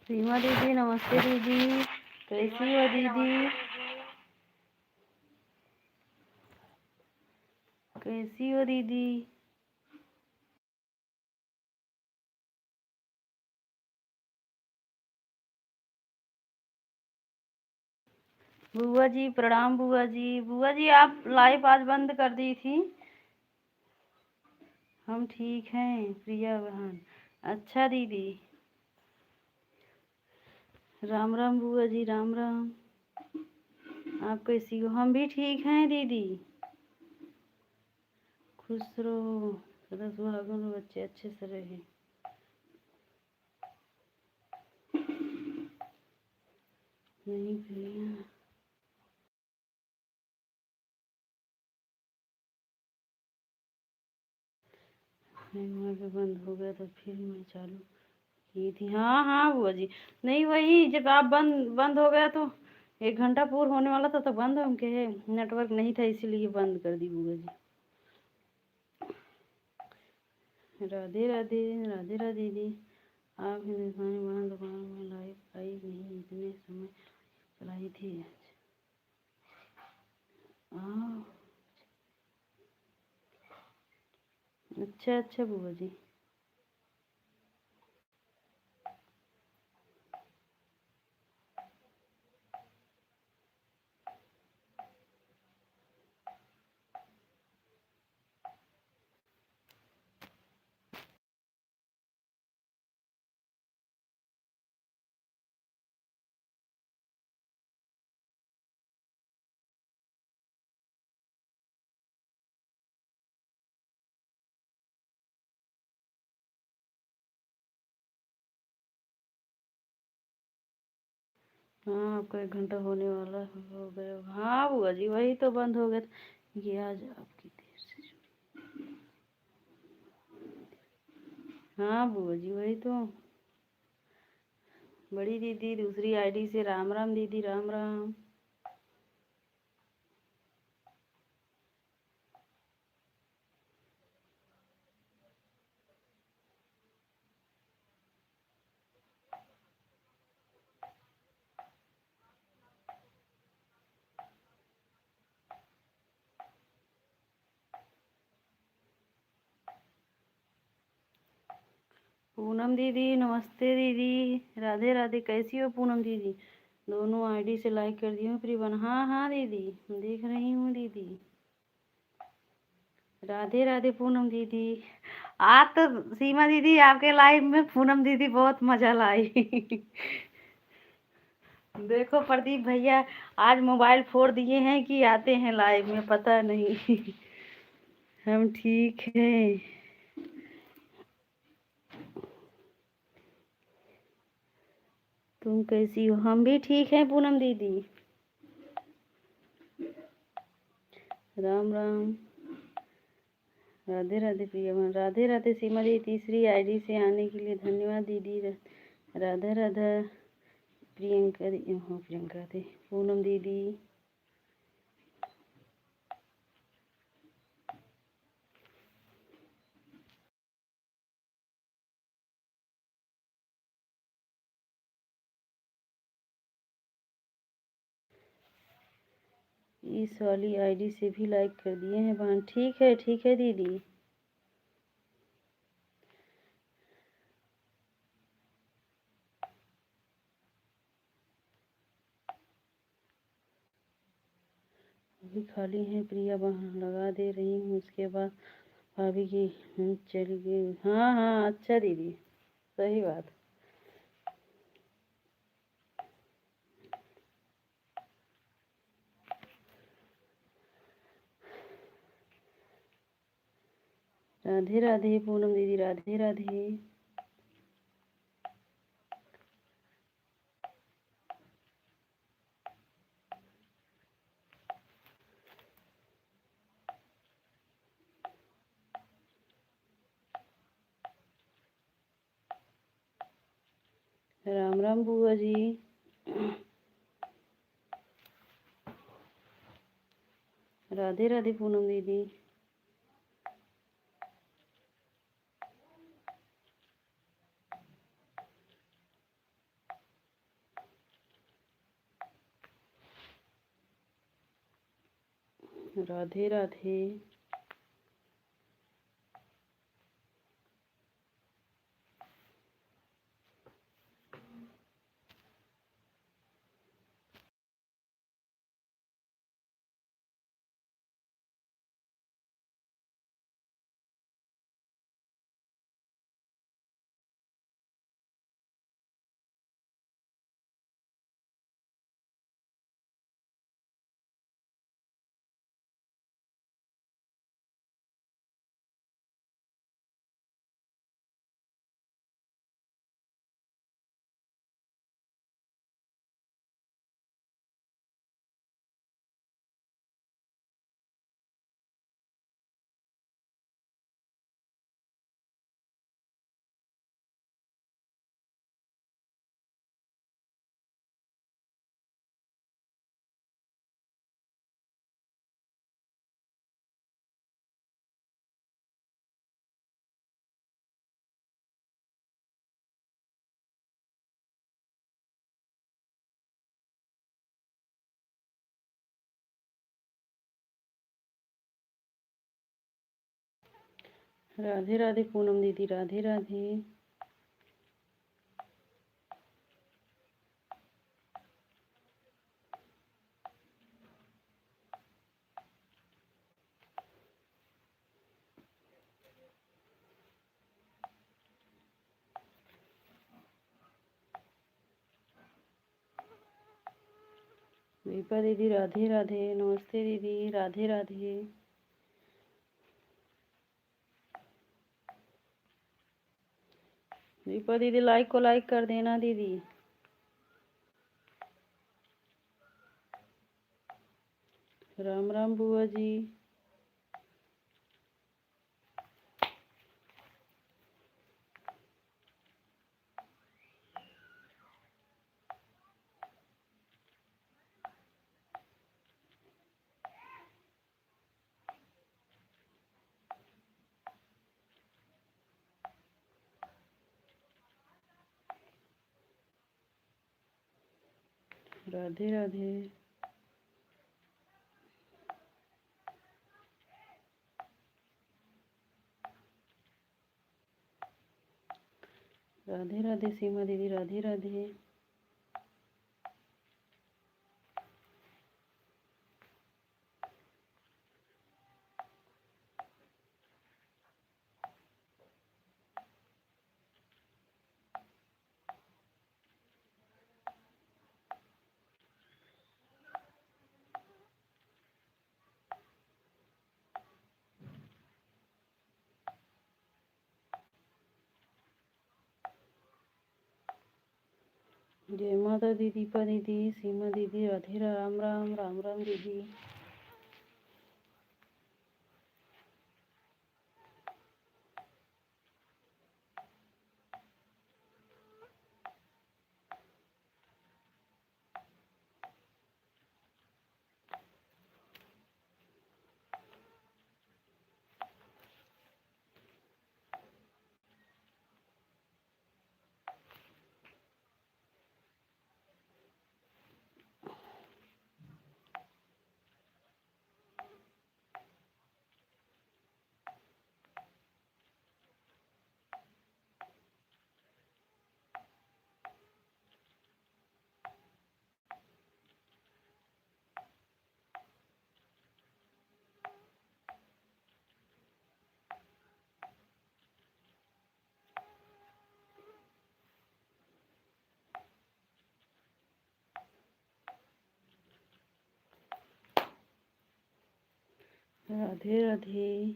सीमा दीदी नमस्ते दीदी, कैसी हो दीदी? कैसी हो दीदी? बुआ जी प्रणाम। बुआ जी, बुआ जी आप लाइव आज बंद कर दी थी। हम ठीक हैं प्रिया बहन। अच्छा दीदी, राम राम बुआ जी, राम राम। आप कैसी हो? हम भी ठीक हैं दीदी। खुश रहो, सदा सुहागन रहो, बच्चे अच्छे से रहे। नहीं प्रिया, वहाँ पे बंद हो गया तो फिर मैं चालू की थी। हाँ हाँ बुआ जी, नहीं वही जब आप बंद बंद हो गया तो 1 घंटा पूर्ण होने वाला था तो बंद हम कहे नेटवर्क नहीं था इसीलिए बंद कर दी बुआ जी। राधे राधे, राधे राधे दीदी। आप हिंदुस्तानी बहन दुकान में लाइव आई नहीं, इतने समय चलाई थी। हाँ अच्छा अच्छा बुआ जी। हाँ आपका 1 घंटा होने वाला हो गया। हाँ बुआ जी वही तो बंद हो गया था। ये आज आपकी देर से हाँ बुआ जी वही तो। बड़ी दीदी दूसरी आईडी से राम राम दीदी, राम राम। पूनम दीदी नमस्ते दीदी, राधे राधे। कैसी हो पूनम दीदी? दोनों आईडी से लाइक कर दी हूँ प्रियवन। हाँ हाँ दीदी देख रही हूँ दीदी। राधे राधे पूनम दीदी। आज तो सीमा दीदी आपके लाइव में पूनम दीदी बहुत मजा लाई। देखो प्रदीप भैया आज मोबाइल फोड़ दिए हैं कि आते हैं लाइव में, पता नहीं। हम ठीक हैं। तुम कैसी हो? हम भी ठीक हैं पूनम दीदी। राम राम, राधे राधे प्रियमन। राधे राधे सीमा दीदी, तीसरी आईडी से आने के लिए धन्यवाद दीदी। राधा राधा प्रियंका दी, हाँ प्रियंका दी, पूनम दीदी। इस वाली आईडी से भी लाइक कर दिए हैं बहन। ठीक है दीदी। अभी खाली हैं प्रिया बहन, लगा दे रही हूँ उसके बाद भाभी की चली गई। हाँ हाँ अच्छा दीदी, सही बात। राधे राधे पूनम दीदी, राधे राधे। राम राम बुआ जी। राधे राधे पूनम दीदी। राधे राधे। राधे राधे पूनम दीदी, राधे राधे। दीपा दीदी, राधे राधे। नमस्ते दीदी, राधे राधे। दीपा दीदी लाइक को लाइक कर देना दीदी। राम राम बुआ जी। राधे राधे। राधे राधे सीमा दीदी, राधे राधे। जय माता दी, दीपा दीदी, सीमा दीदी, राधे राम राम, राम राम दीदी। राधे राधे।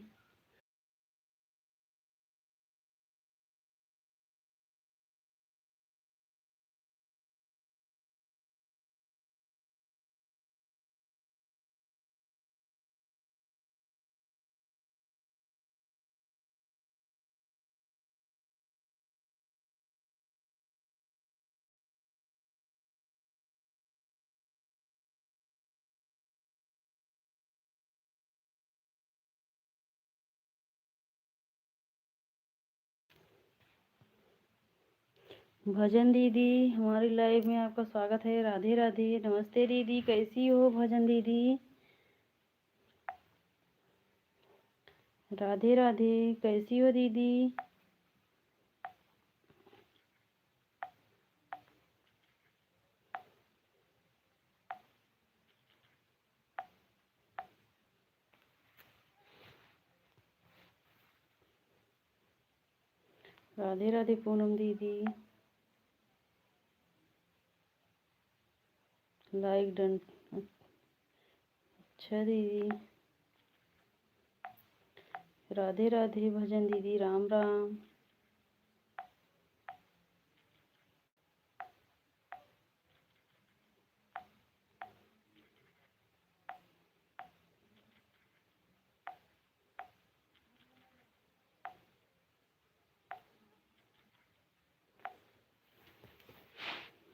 भजन दीदी, हमारी लाइव में आपका स्वागत है। राधे राधे। नमस्ते दीदी, कैसी हो भजन दीदी? राधे राधे, कैसी हो दीदी? राधे राधे पूनम दीदी। Like done. अच्छा दीदी। राधे राधे भजन दीदी, राम राम।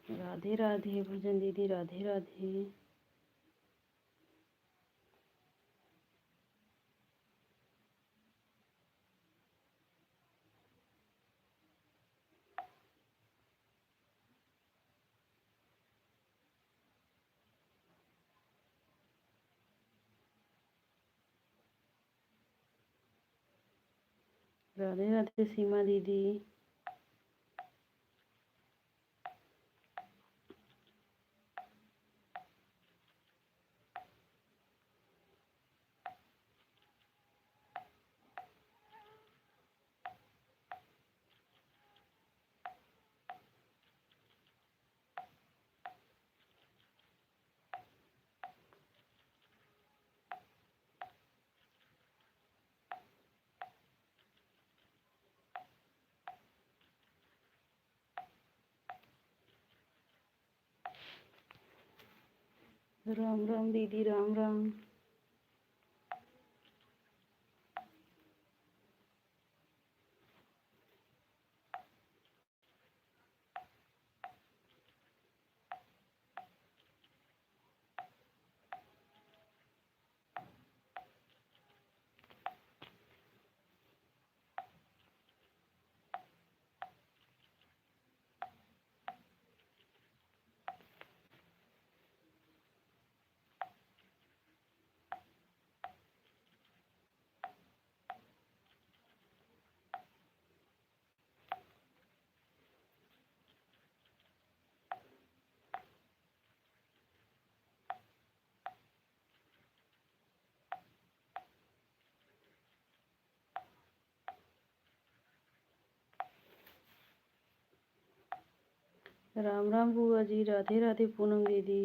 राधे राधे भजन दीदी, राधे राधे। राधे राधे सीमा दीदी। राम राम दीदी, राम राम। राम राम बुआ जी, राधे राधे पूनम दीदी।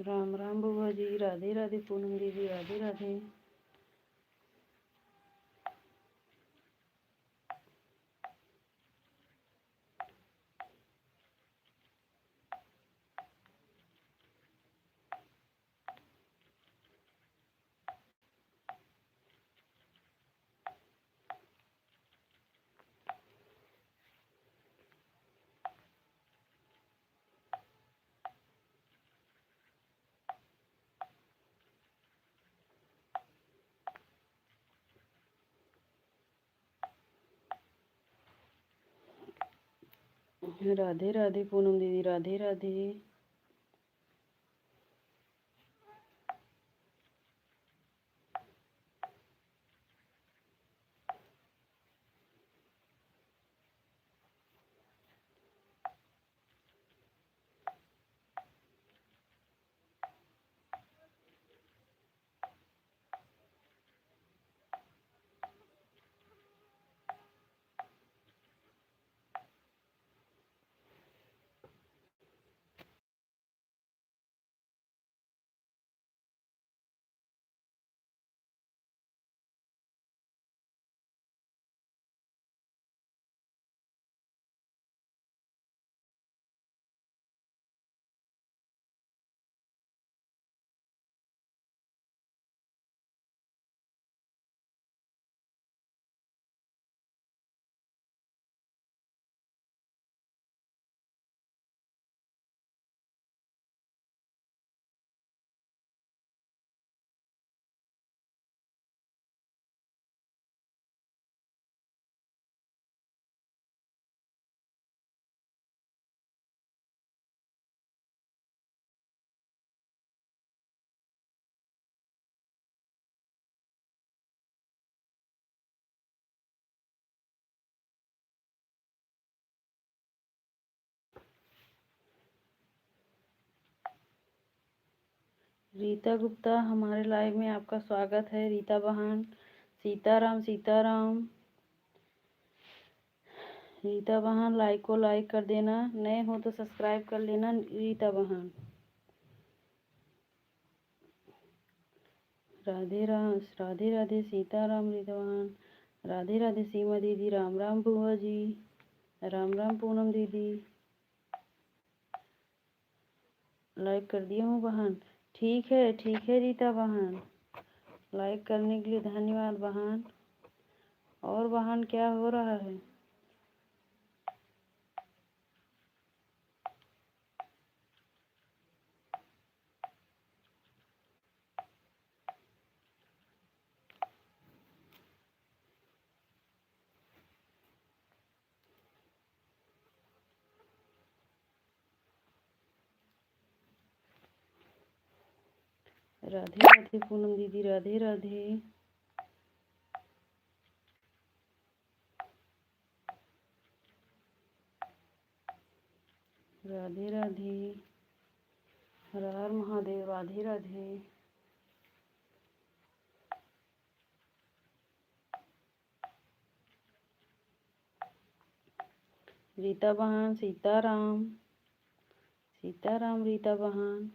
राम राम बुआ जी, राधे राधे पूनम दीदी, राधे राधे। राधे राधे पूनम दीदी, राधे राधे। रीता गुप्ता, हमारे लाइव में आपका स्वागत है। रीता बहन, सीताराम सीताराम। रीता बहन, लाइक को लाइक कर देना, नए हो तो सब्सक्राइब कर लेना। रीता बहन, राधे राधे सीताराम। रीता बहन, राधे राधे सीमा दीदी, राम राम बुआ जी, राम राम पूनम दीदी। लाइक कर दिया हूँ बहन। ठीक है रीता बहन, लाइक करने के लिए धन्यवाद बहन। और बहन क्या हो रहा है? राधे राधे पूनम दीदी, राधे राधे। राधे राधे, हर हर महादेव, राधे राधे। रीता बहन, सीताराम सीताराम। रीता बहन,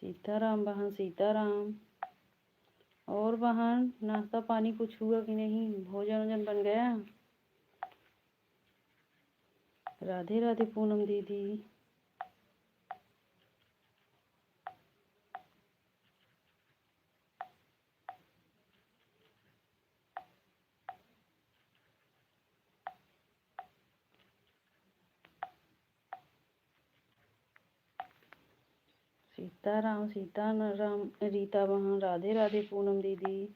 सीताराम बहन, सीताराम। और बहन, नाश्ता पानी कुछ हुआ कि नहीं? भोजन वोजन बन गया? राधे राधे पूनम दीदी। सीताराम सीताराम। रीता बहन, राधे राधे पूनम दीदी।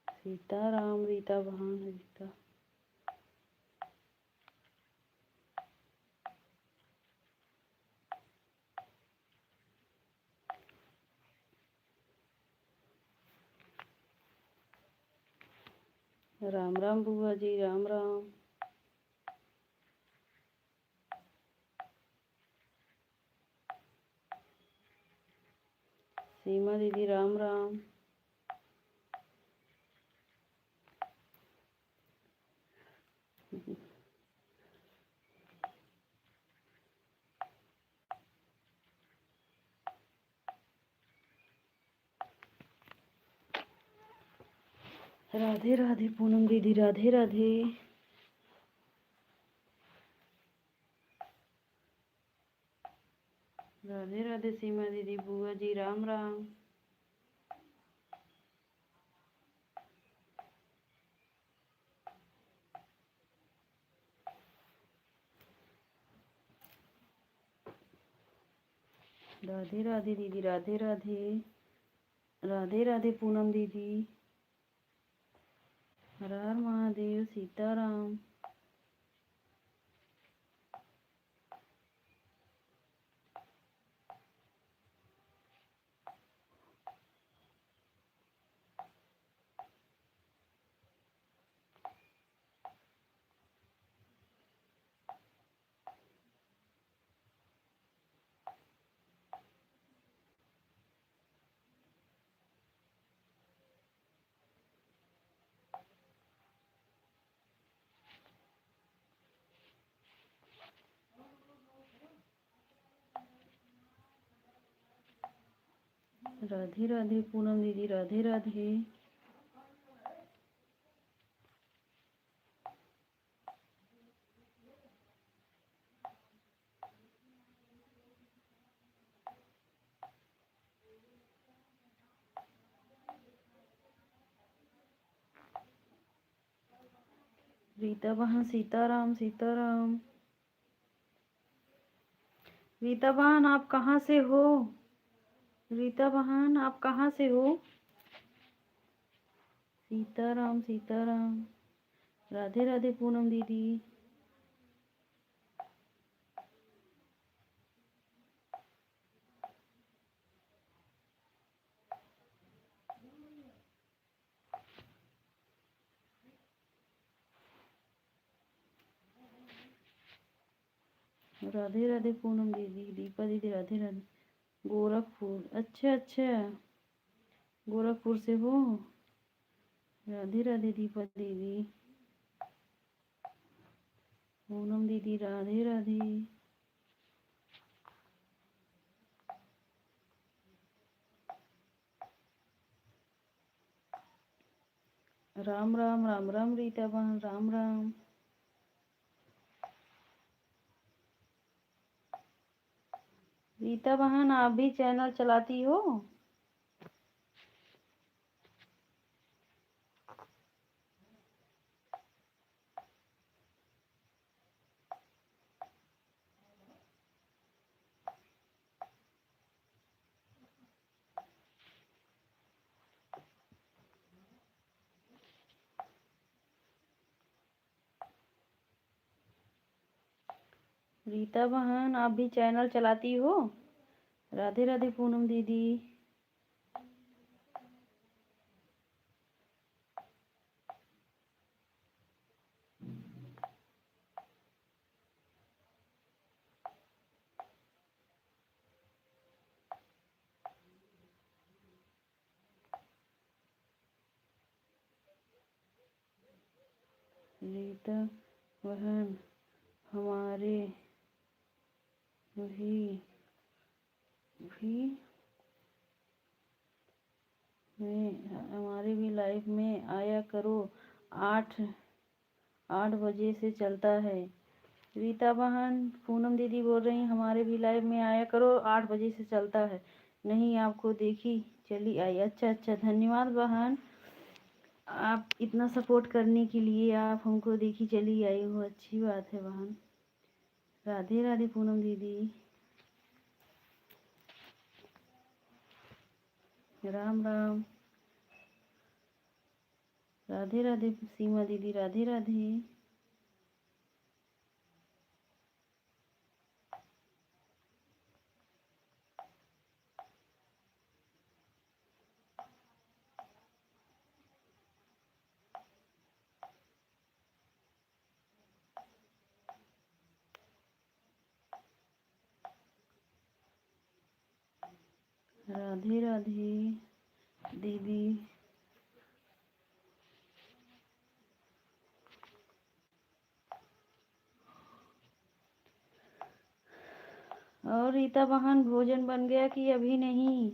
सीताराम रीता बहन, रीता। राम राम बुआ जी, राम राम। सीमा दीदी, राम राम। राधे राधे पूनम दीदी, राधे राधे। राधे राधे सीमा दीदी, बुआ जी, राम राम। राधे राधे दीदी, राधे राधे। राधे राधे पूनम दीदी। हर हर महादेव, सीताराम। राधे राधे पूनम दीदी, राधे राधे। रीता बहन, सीताराम सीताराम। रीता बहन, आप कहाँ से हो? रीता बहन, आप कहाँ से हो? सीताराम सीताराम। राधे राधे पूनम दीदी। राधे राधे पूनम दीदी, दीपा दीदी राधे राधे। गोरखपुर, अच्छा अच्छा, गोरखपुर से हो। राधे राधे दीपा दीदी। पूनम दीदी राधे राधे। राम राम राम राम रीता बहन, राम राम। रीता बहन आप भी चैनल चलाती हो? रीता बहन आप भी चैनल चलाती हो? राधे राधे पूनम दीदी। रीता बहन हमारे भी हमारे भी लाइफ में आया करो, 8 बजे से चलता है। रीता बहन पूनम दीदी बोल रही हैं हमारे भी लाइव में आया करो, 8 बजे से चलता है। नहीं आपको देखी चली आई। अच्छा अच्छा, धन्यवाद बहन, आप इतना सपोर्ट करने के लिए। आप हमको देखी चली आई हो, अच्छी बात है बहन। राधे राधे पूनम दीदी। राम राम। राधे राधे सीमा दीदी, राधे राधे। राधे राधे दीदी। और रीता बहन भोजन बन गया कि अभी नहीं?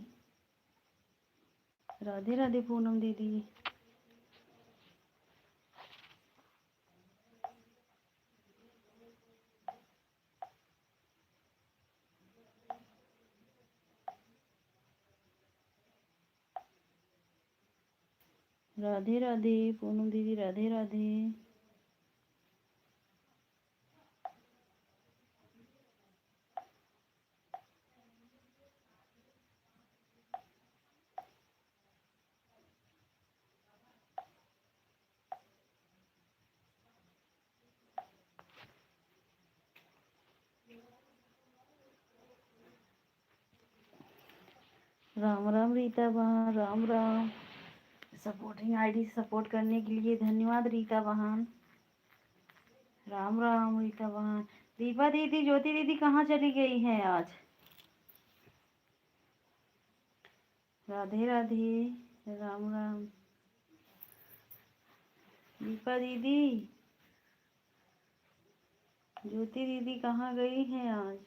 राधे राधे पूनम दीदी। राधे राधे पूनम दीदी, राधे राधे। राम राम रीता बहन, Ram Ram. Supporting ID support करने के लिए धन्यवाद रीता बहन। राम राम रीता बहन। दीपा दीदी, ज्योति दीदी कहाँ चली गई हैं आज? राधे राधे। राम राम। दीपा दीदी, ज्योति दीदी कहाँ गई हैं आज?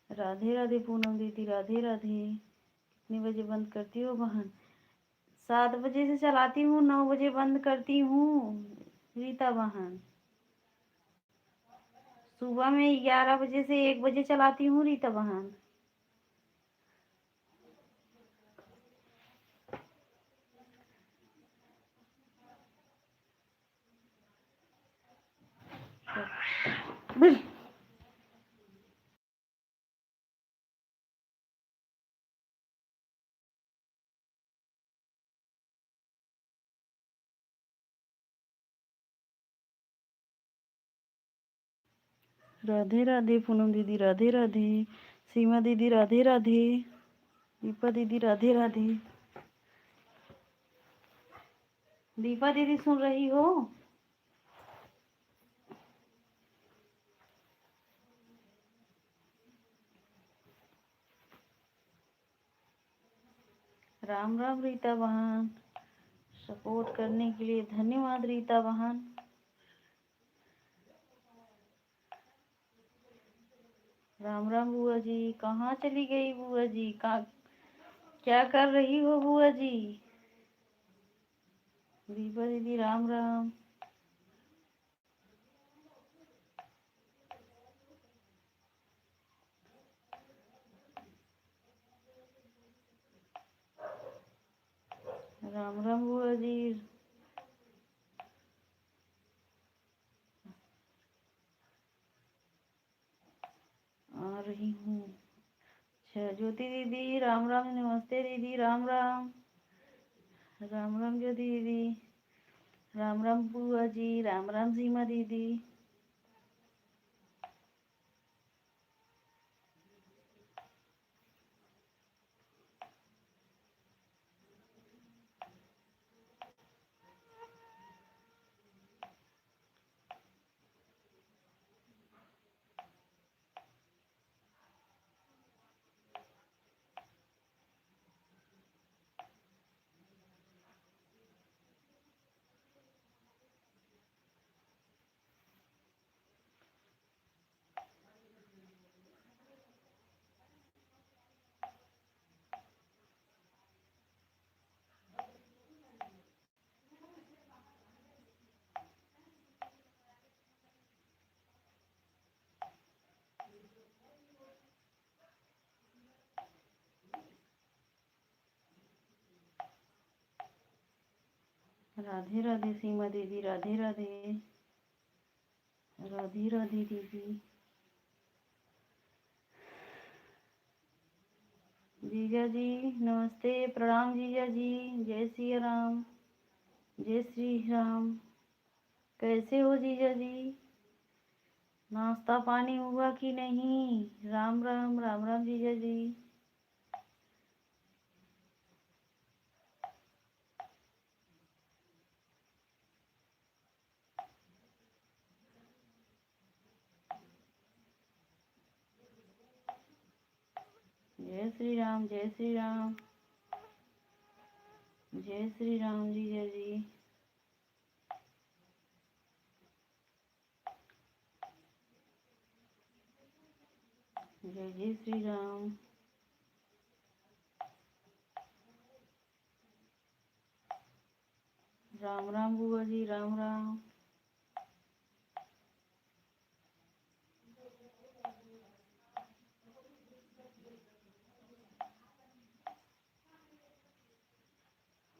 राधे राधे पूनम दीदी, राधे राधे। कितने बजे बंद करती हो बहन? 7 बजे से चलाती हूँ, 9 बजे बंद करती हूँ रीता बहन। सुबह में 11 बजे से 1 बजे चलाती हूँ रीता बहन। राधे राधे पूनम दीदी, राधे राधे। सीमा दीदी राधे राधे। दीपा दीदी राधे राधे। दीपा दीदी सुन रही हो? राम राम रीता बहन, सपोर्ट करने के लिए धन्यवाद रीता बहन। राम राम बुआ जी, कहाँ चली गई बुआ जी? क्या कर रही हो बुआ जी? दीपा दीदी राम राम। राम राम बुआ जी। आ रही हूँ। अच्छा ज्योति दीदी राम राम, नमस्ते दीदी राम राम। राम राम ज्योति दीदी, राम राम बुआ जी, राम राम सीमा दीदी। राधे राधे सीमा दीदी, राधे राधे। राधे राधे दीदी। जीजा जी नमस्ते, प्रणाम जीजा जी। जय श्री राम, जय श्री राम। कैसे हो जीजा जी? नाश्ता पानी हुआ कि नहीं? राम राम, राम राम जीजा जी। जय श्री राम, जय श्री राम, जय श्री राम जीजा जी। जय जय श्री राम। राम राम बुआ जी, राम राम।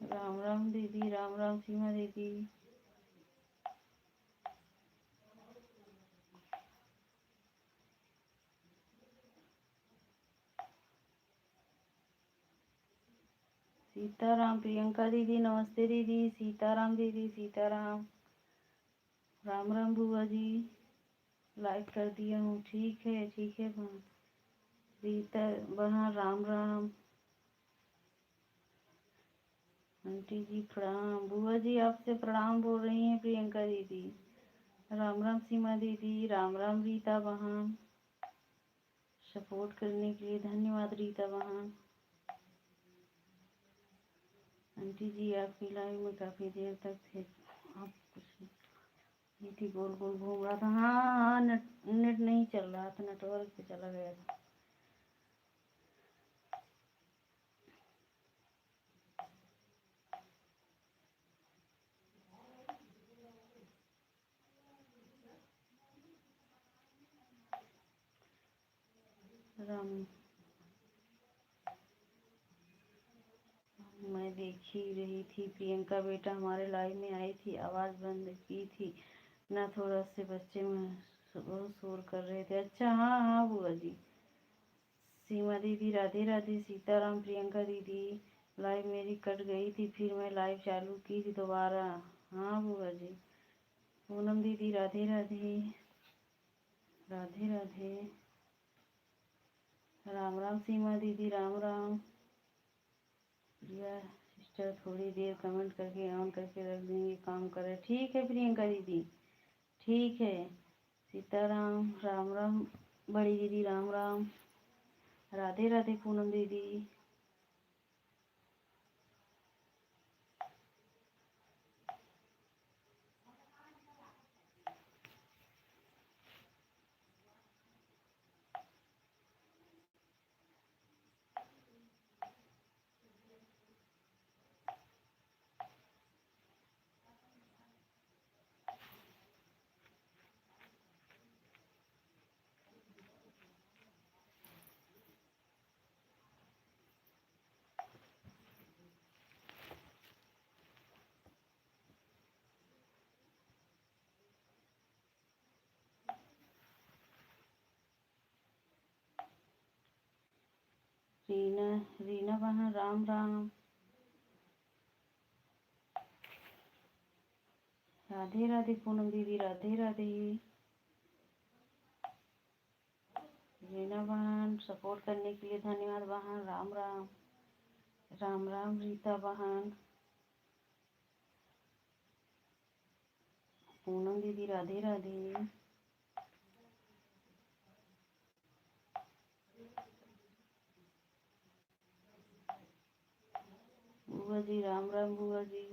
राम राम दीदी, राम राम सीमा दीदी। सीताराम प्रियंका दीदी, नमस्ते दीदी। सीताराम दीदी, सीताराम। राम राम बुआ जी, लाइक कर दिया हूँ। ठीक है बहन। रीता बहन राम राम। आंटी जी प्रणाम। बुआ जी आपसे प्रणाम बोल रही हैं प्रियंका दीदी। राम राम सीमा दीदी, राम राम रीता बहन। सपोर्ट करने के लिए धन्यवाद रीता बहन। आंटी जी आपकी लाइव में काफ़ी देर तक थे आप? कुछ नहीं थी, गोल गोल घूम रहा था। हाँ नेट नहीं चल रहा था, नेटवर्क पे चला गया था। राम मैं देख ही रही थी, प्रियंका बेटा हमारे लाइव में आई थी, आवाज़ बंद की थी ना, थोड़ा से बच्चे में बहुत शोर कर रहे थे। अच्छा हाँ हाँ बुआ जी। सीमा दीदी राधे राधे। सीताराम प्रियंका दीदी, लाइव मेरी कट गई थी, फिर मैं लाइव चालू की थी दोबारा। हाँ बुआ जी। पूनम दीदी राधे राधे, राधे राधे। राम राम सीमा दीदी, राम राम। प्रिया सिस्टर थोड़ी देर कमेंट करके ऑन करके रख देंगे, काम करे। ठीक है प्रियंका दीदी, ठीक है। सीताराम, राम राम बड़ी दीदी, राम राम। राधे राधे पूनम दीदी। रीना रीना बहन राम राम। राधे राधे पूनम दीदी, राधे राधे। रीना बहन सपोर्ट करने के लिए धन्यवाद बहन, राम राम। राम राम रीता बहन। पूनम दीदी राधे राधे। बुआ जी राम राम बुआ जी।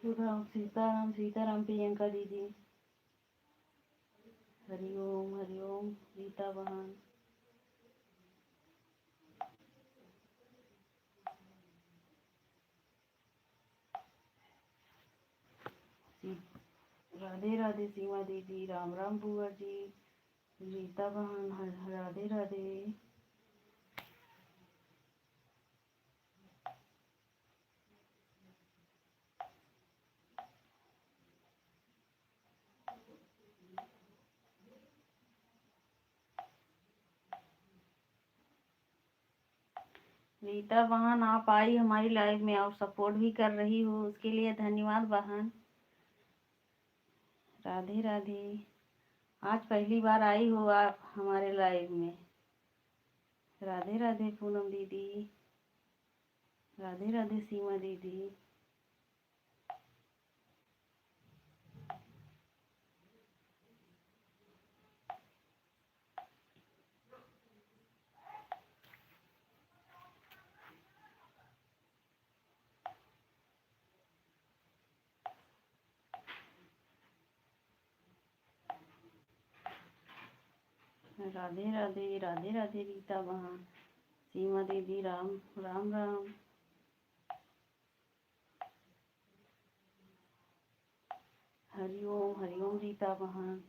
राम सीताराम प्रियंका दीदी। हरिओम हरिओम रीता बहन। राधे राधे सीमा दीदी, राम राम बुआ जी। रीता बहन राधे राधे। रीता बहन आप आई हमारी लाइव में और सपोर्ट भी कर रही हो, उसके लिए धन्यवाद बहन। राधे राधे। आज पहली बार आई हो आप हमारे लाइव में। राधे राधे पूनम दीदी, राधे राधे सीमा दीदी। राधे राधे राधे राधे रीता बहन, सीमा दीदी राम राम राम। हरिओम हरिओम रीता बहन।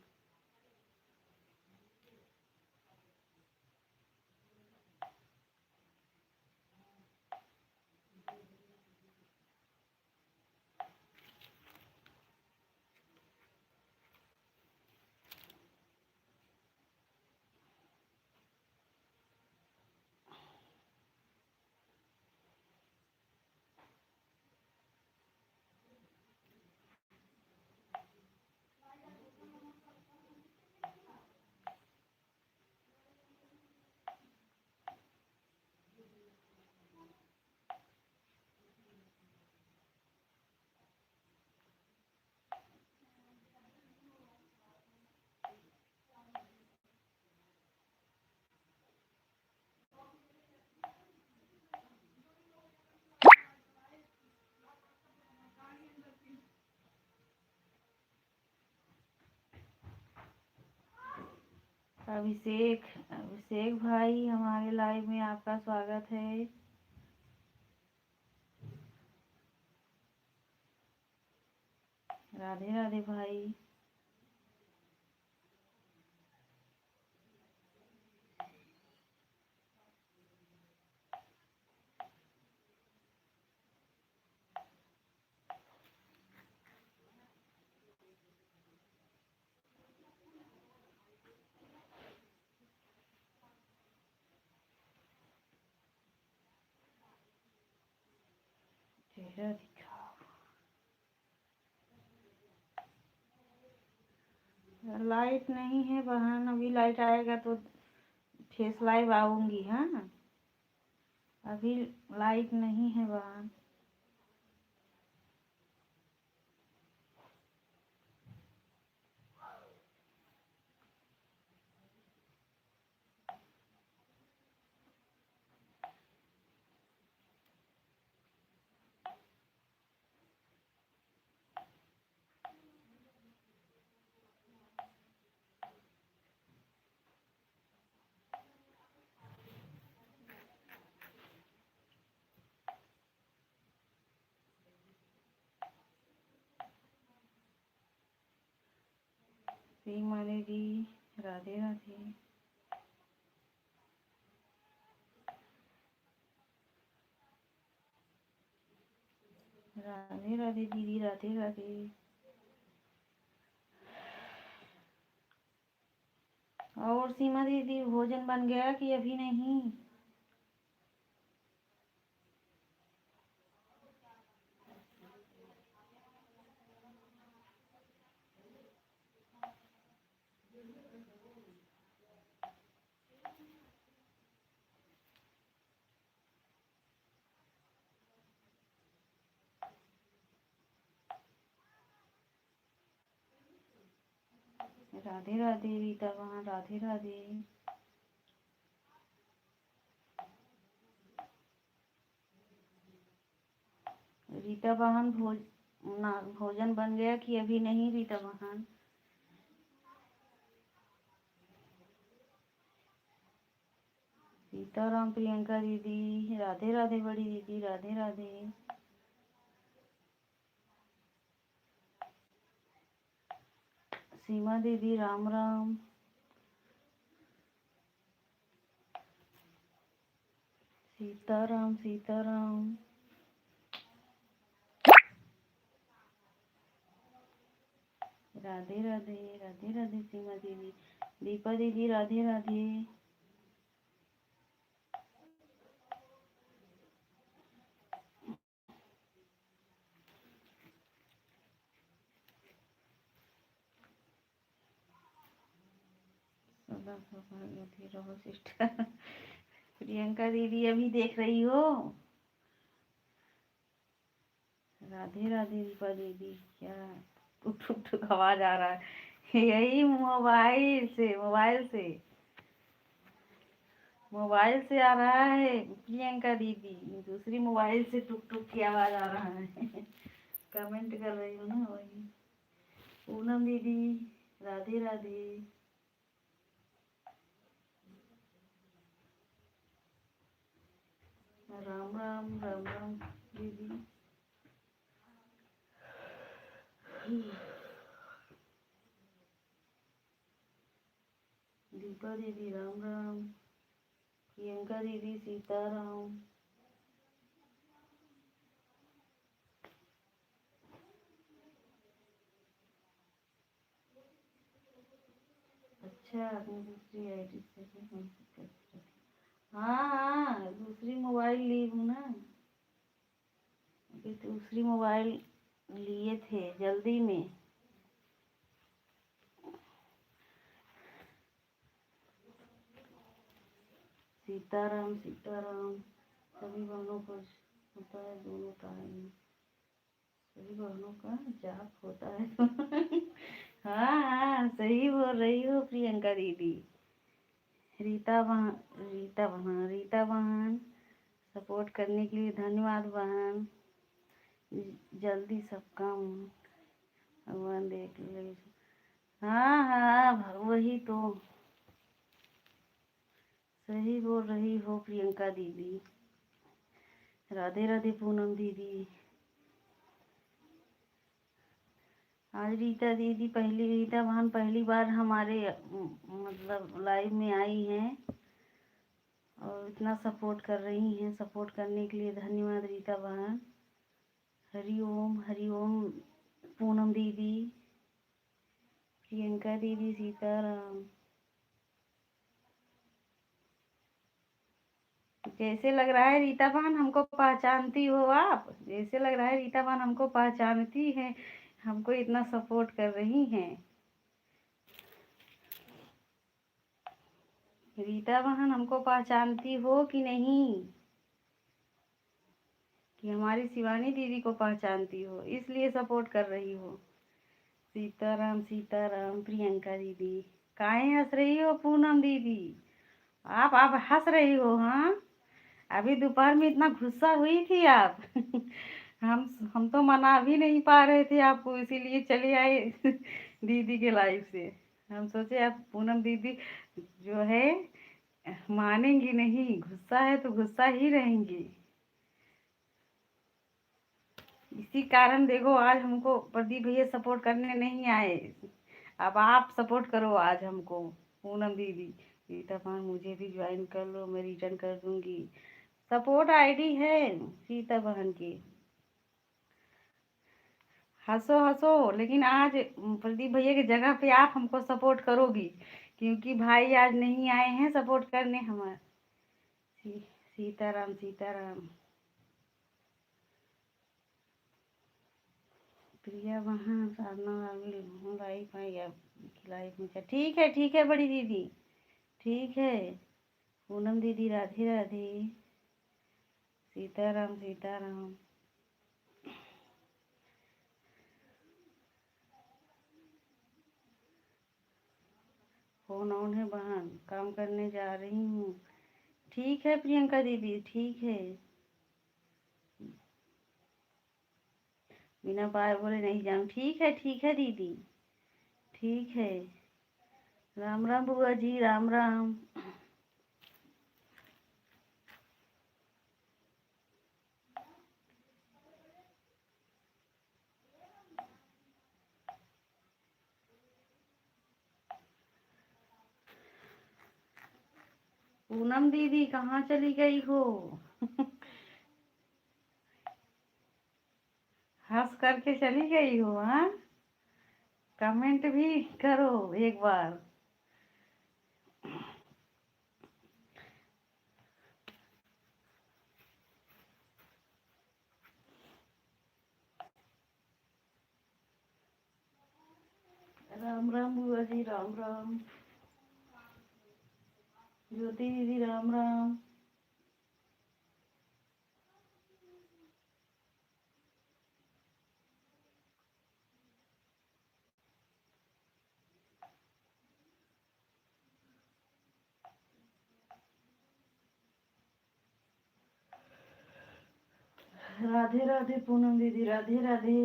अभिषेक अभिषेक भाई हमारे लाइव में आपका स्वागत है। राधे राधे भाई। चेहरा दिखाओ। लाइट नहीं है बहन, अभी लाइट आएगा तो फेस लाइव आऊंगी। हाँ अभी लाइट नहीं है बहन। सीमा दीदी राधे राधे। राधे राधे दीदी, राधे राधे। और सीमा दीदी भोजन बन गया कि अभी नहीं? राधे राधे रीता वहाँ, राधे राधे। रीता बहन भोजन बन गया कि अभी नहीं रीता बहन? सीताराम प्रियंका दीदी, राधे राधे बड़ी दीदी, राधे राधे। सीमा दीदी राम राम। सीताराम सीताराम। राधे राधे, राधे राधे सीमा दीदी। दीपा दीदी राधे राधे। सदा सौभाग्यवती रहो सिस्टर। प्रियंका दीदी अभी देख रही हो? राधे राधे दीपा दीदी। क्या टुक टुक टुक आवाज आ रहा है? यही मोबाइल से आ रहा है प्रियंका दीदी। दूसरी मोबाइल से टुक टुक की आवाज आ रहा है। कमेंट कर रही हूँ ना वही। पूनम दीदी राधे राधे। राम राम, राम राम दीदी। दीपा दीदी राम राम। प्रियंका दीदी सीताराम। अच्छा, आपने दूसरी आईडी से भी मैसेज कर दिया। हाँ हाँ, दूसरी मोबाइल ली हूँ ना। अभी दूसरी मोबाइल लिए थे जल्दी में। सीताराम सीताराम। सभी बहनों को होता है दोनों टाइम। सभी बहनों का जाप होता है। हाँ हाँ, सही बोल रही हो प्रियंका दीदी। रीता बहन सपोर्ट करने के लिए धन्यवाद बहन। जल्दी सब काम भगवान देख ले। हाँ हाँ, वही तो। सही बोल रही हो प्रियंका दीदी। राधे राधे पूनम दीदी। आज रीता बहन पहली बार हमारे मतलब लाइव में आई हैं और इतना सपोर्ट कर रही हैं। सपोर्ट करने के लिए धन्यवाद रीता बहन। हरि ओम पूनम दीदी, प्रियंका दीदी सीताराम। जैसे लग रहा है रीता बहन हमको पहचानती हो आप। जैसे लग रहा है रीता बहन हमको पहचानती हैं, हमको इतना सपोर्ट कर रही हैं। रीता बहन हमको पहचानती हो कि नहीं? कि हमारी शिवानी दीदी को पहचानती हो इसलिए सपोर्ट कर रही हो? सीताराम सीताराम प्रियंका दीदी। काहे हंस रही हो पूनम दीदी? आप हंस रही हो? हाँ, अभी दोपहर में इतना गुस्सा हुई थी आप। हम तो मना भी नहीं पा रहे थे आपको, इसीलिए चले आए दीदी के लाइफ से। हम सोचे आप पूनम दीदी जो है मानेंगी नहीं, गुस्सा है तो गुस्सा ही रहेंगी। इसी कारण देखो आज हमको प्रदीप भैया सपोर्ट करने नहीं आए। अब आप सपोर्ट करो आज हमको। पूनम दीदी, रीता बहन मुझे भी ज्वाइन कर लो, मैं रिटर्न कर दूंगी। सपोर्ट आईडी है रीता बहन की। हंसो हंसो, लेकिन आज प्रदीप भैया की जगह पे आप हमको सपोर्ट करोगी क्योंकि भाई आज नहीं आए हैं सपोर्ट करने हमारे। सीताराम सीताराम। प्रिया वहाँ साधना वाली लाइफ में या लाइफ में ठीक है बड़ी दीदी, ठीक है। पूनम दीदी राधे राधे। सीताराम सीताराम। फोन ऑन है बहन, काम करने जा रही हूँ। ठीक है प्रियंका दीदी, ठीक है। बिना पाए बोले नहीं जाऊँ, ठीक है दीदी, ठीक है। राम राम बुआ जी, राम राम। पूनम दीदी कहाँ चली गई हो? हंस करके चली गई हो, हाँ? कमेंट भी करो एक बार। राम राम बुआ जी, राम राम। ज्योति दीदी राम राम। राधे राधे पूनम दीदी, राधे राधे।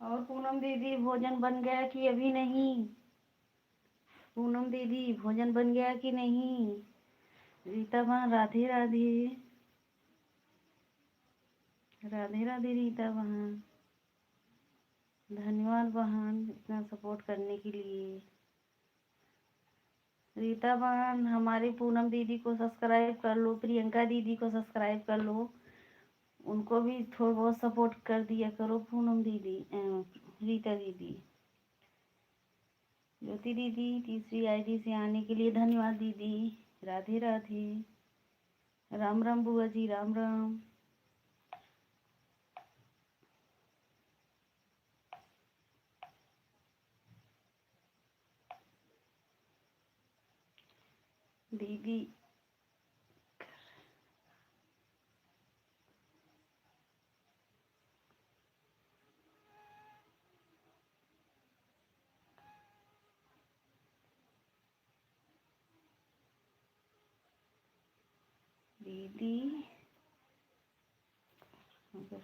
और पूनम दीदी भोजन बन गया कि अभी नहीं? पूनम दीदी भोजन बन गया कि नहीं? रीता बहन राधे राधे। राधे राधे रीता बहन। धन्यवाद बहन इतना सपोर्ट करने के लिए। रीता बहन हमारी पूनम दीदी को सब्सक्राइब कर लो, प्रियंका दीदी को सब्सक्राइब कर लो, उनको भी थोड़ा बहुत सपोर्ट कर दिया करो। पूनम दीदी, रीता दीदी। ज्योति दीदी तीसरी आईडी से आने के लिए धन्यवाद दीदी। राधे राधे। राम राम बुआ जी, राम राम। दीदी दीदी अगर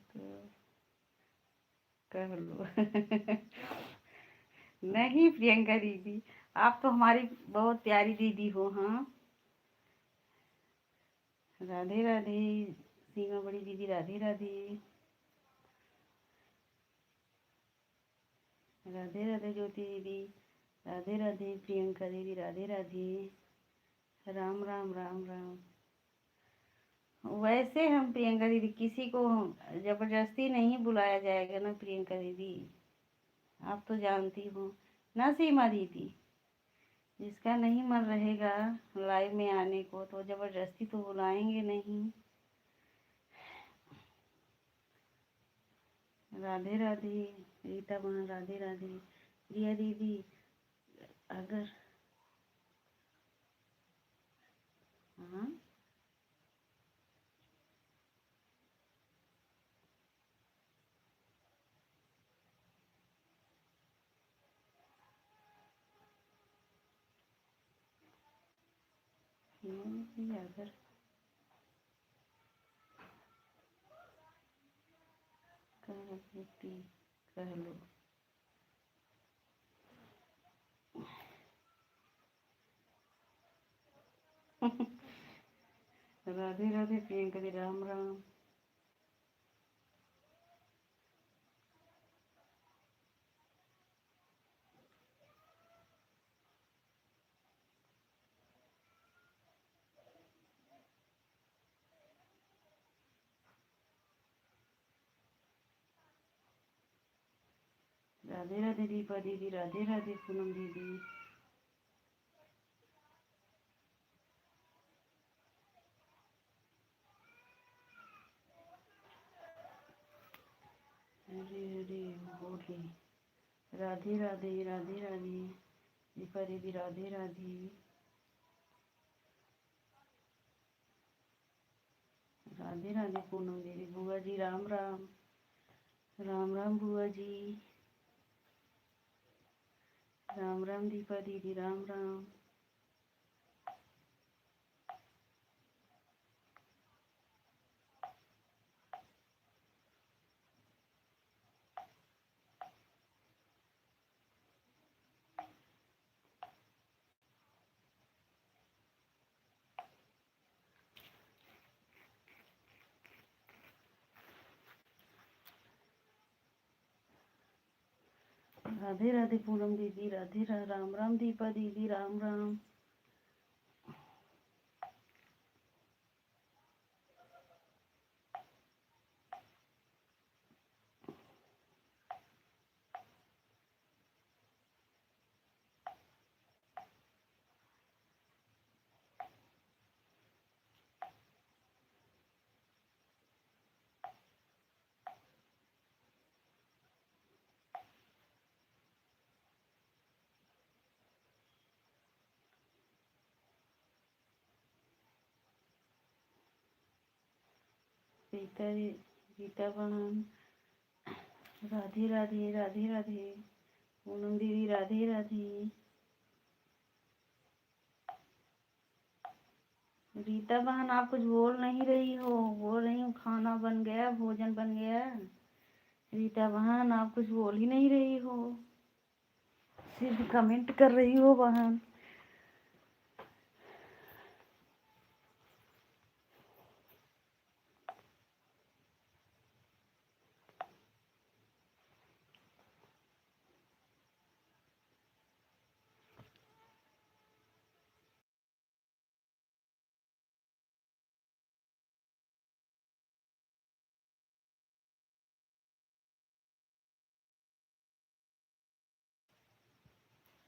तो कर लो। नहीं प्रियंका दीदी, आप तो हमारी बहुत प्यारी दीदी हो, हाँ। राधे राधे। सीमा बड़ी दीदी राधे राधे। राधे राधे ज्योति दीदी, राधे राधे प्रियंका दीदी, राधे राधे। राम राम राम राम। वैसे हम प्रियंका दीदी किसी को जबरदस्ती नहीं बुलाया जाएगा ना प्रियंका दीदी, आप तो जानती हो ना सीमा दीदी। जिसका नहीं मन रहेगा लाइव में आने को तो जबरदस्ती तो बुलाएंगे नहीं। राधे राधे रीता बहन, राधे राधे। प्रिया दीदी अगर हाँ अगर कह लो। राधे राधे प्रियंका दी, राम राम। राधे राधे दीपा दीदी, राधे राधे पूनम दीदी। हरे हरे बोले। राधे राधे, राधे राधे दीपा दीदी, राधे राधे। राधे राधे पूनम दीदी। बुआ जी राम राम। राम राम बुआ जी। राम राम दीपा दीदी, राम राम। राधे राधे पूनम दीदी, राधे राम राम दीपा दीदी, राम राम। रीता बहन, राधे राधे, राधे राधे पूनम दीदी, राधे राधे। रीता बहन आप कुछ बोल नहीं रही हो। बोल रही हूँ खाना बन गया, भोजन बन गया। रीता बहन आप कुछ बोल ही नहीं रही हो, सिर्फ कमेंट कर रही हो बहन।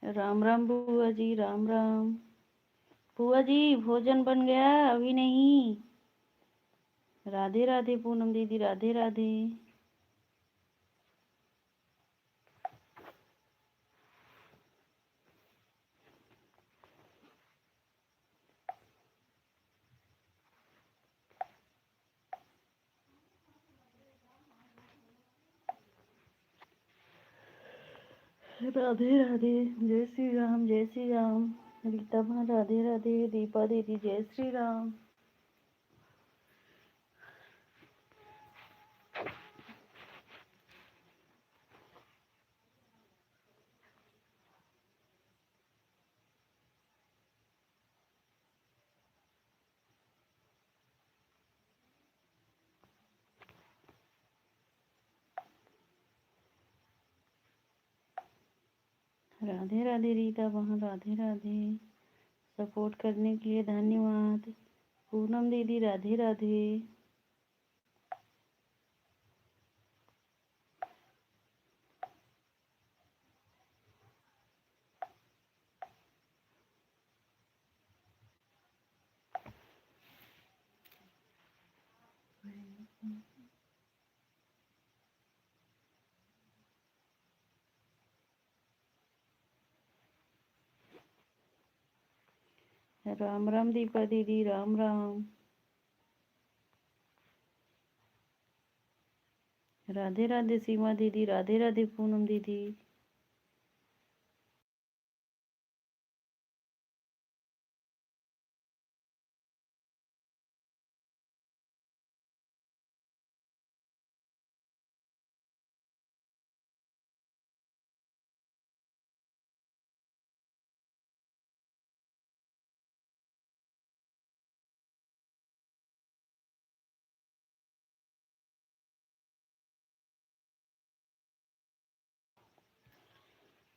राम राम बुआ जी, राम राम। बुआ जी भोजन बन गया? अभी नहीं। राधे राधे पूनम दीदी, राधे राधे। राधे राधे, जय श्री राम, जय श्री राम। रीता बहन राधे राधे, दीपा दीदी जय श्री राम। राधे राधे रीता बहन, राधे राधे। सपोर्ट करने के लिए धन्यवाद। पूनम दीदी राधे राधे। राम राम दीपा दीदी, राम राम। राधे राधे सीमा दीदी, राधे राधे पूनम दीदी।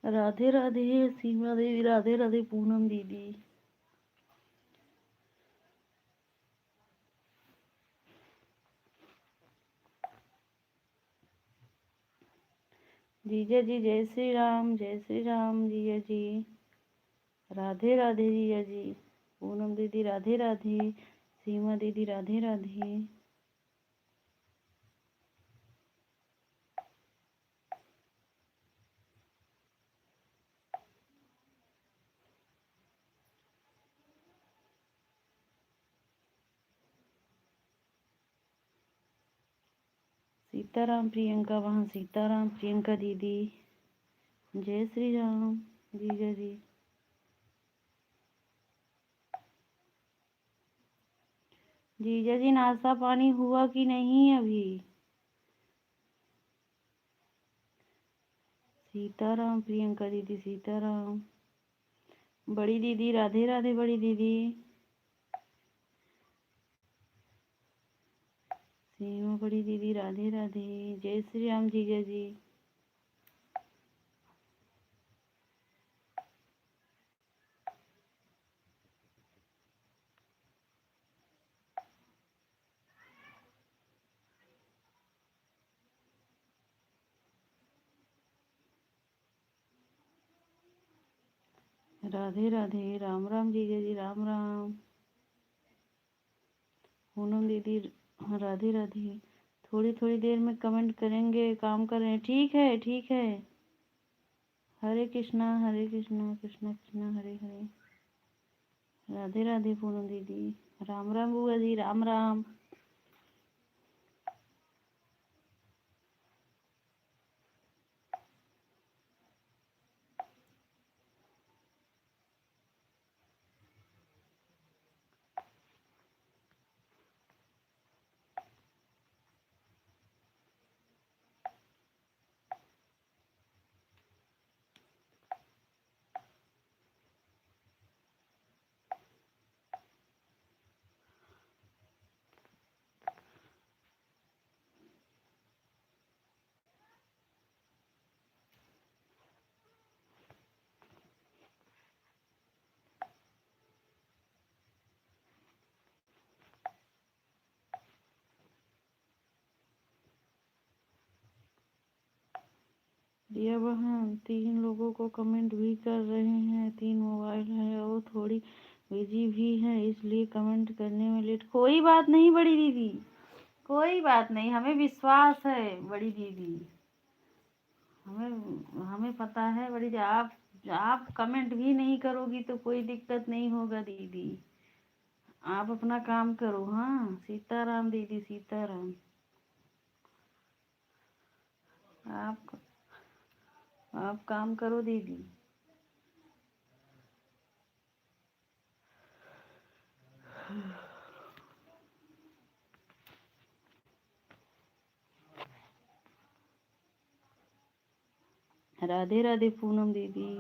राधे राधे सीमा देवी, राधे राधे पूनम दीदी। जीजा जी जय श्री राम, जय श्री राम जीजा जी। राधे राधे जीजा जी। पूनम दीदी राधे राधे, सीमा दीदी राधे राधे। सीताराम प्रियंका, वहाँ सीताराम प्रियंका दीदी। जय श्री राम जीजा जी। जीजा जी नाश्ता पानी हुआ कि नहीं अभी? सीताराम प्रियंका दीदी, सीताराम। बड़ी दीदी राधे राधे, बड़ी दीदी। सीमा बड़ी दीदी राधे राधे, जय श्री राम जीजा जी। राधे राधे, राम राम जीजा जी, राम राम। पूनम दीदी राधे राधे। थोड़ी थोड़ी देर में कमेंट करेंगे, काम कर रहे हैं। ठीक है ठीक है। हरे कृष्णा कृष्णा कृष्णा हरे हरे। राधे राधे पूनम दीदी। राम राम बुआ जी, राम राम। रिया बहन 3 लोगों को कमेंट भी कर रहे हैं, 3 मोबाइल है और थोड़ी बिजी भी है, इसलिए कमेंट करने में लेट। कोई बात नहीं बड़ी दीदी, कोई बात नहीं, हमें विश्वास है बड़ी दीदी। हमें हमें पता है बड़ी दीदी, आप कमेंट भी नहीं करोगी तो कोई दिक्कत नहीं होगा दीदी। आप अपना काम करो। हाँ सीताराम दीदी, सीताराम। आप आप काम करो दीदी। राधे राधे पूनम दीदी।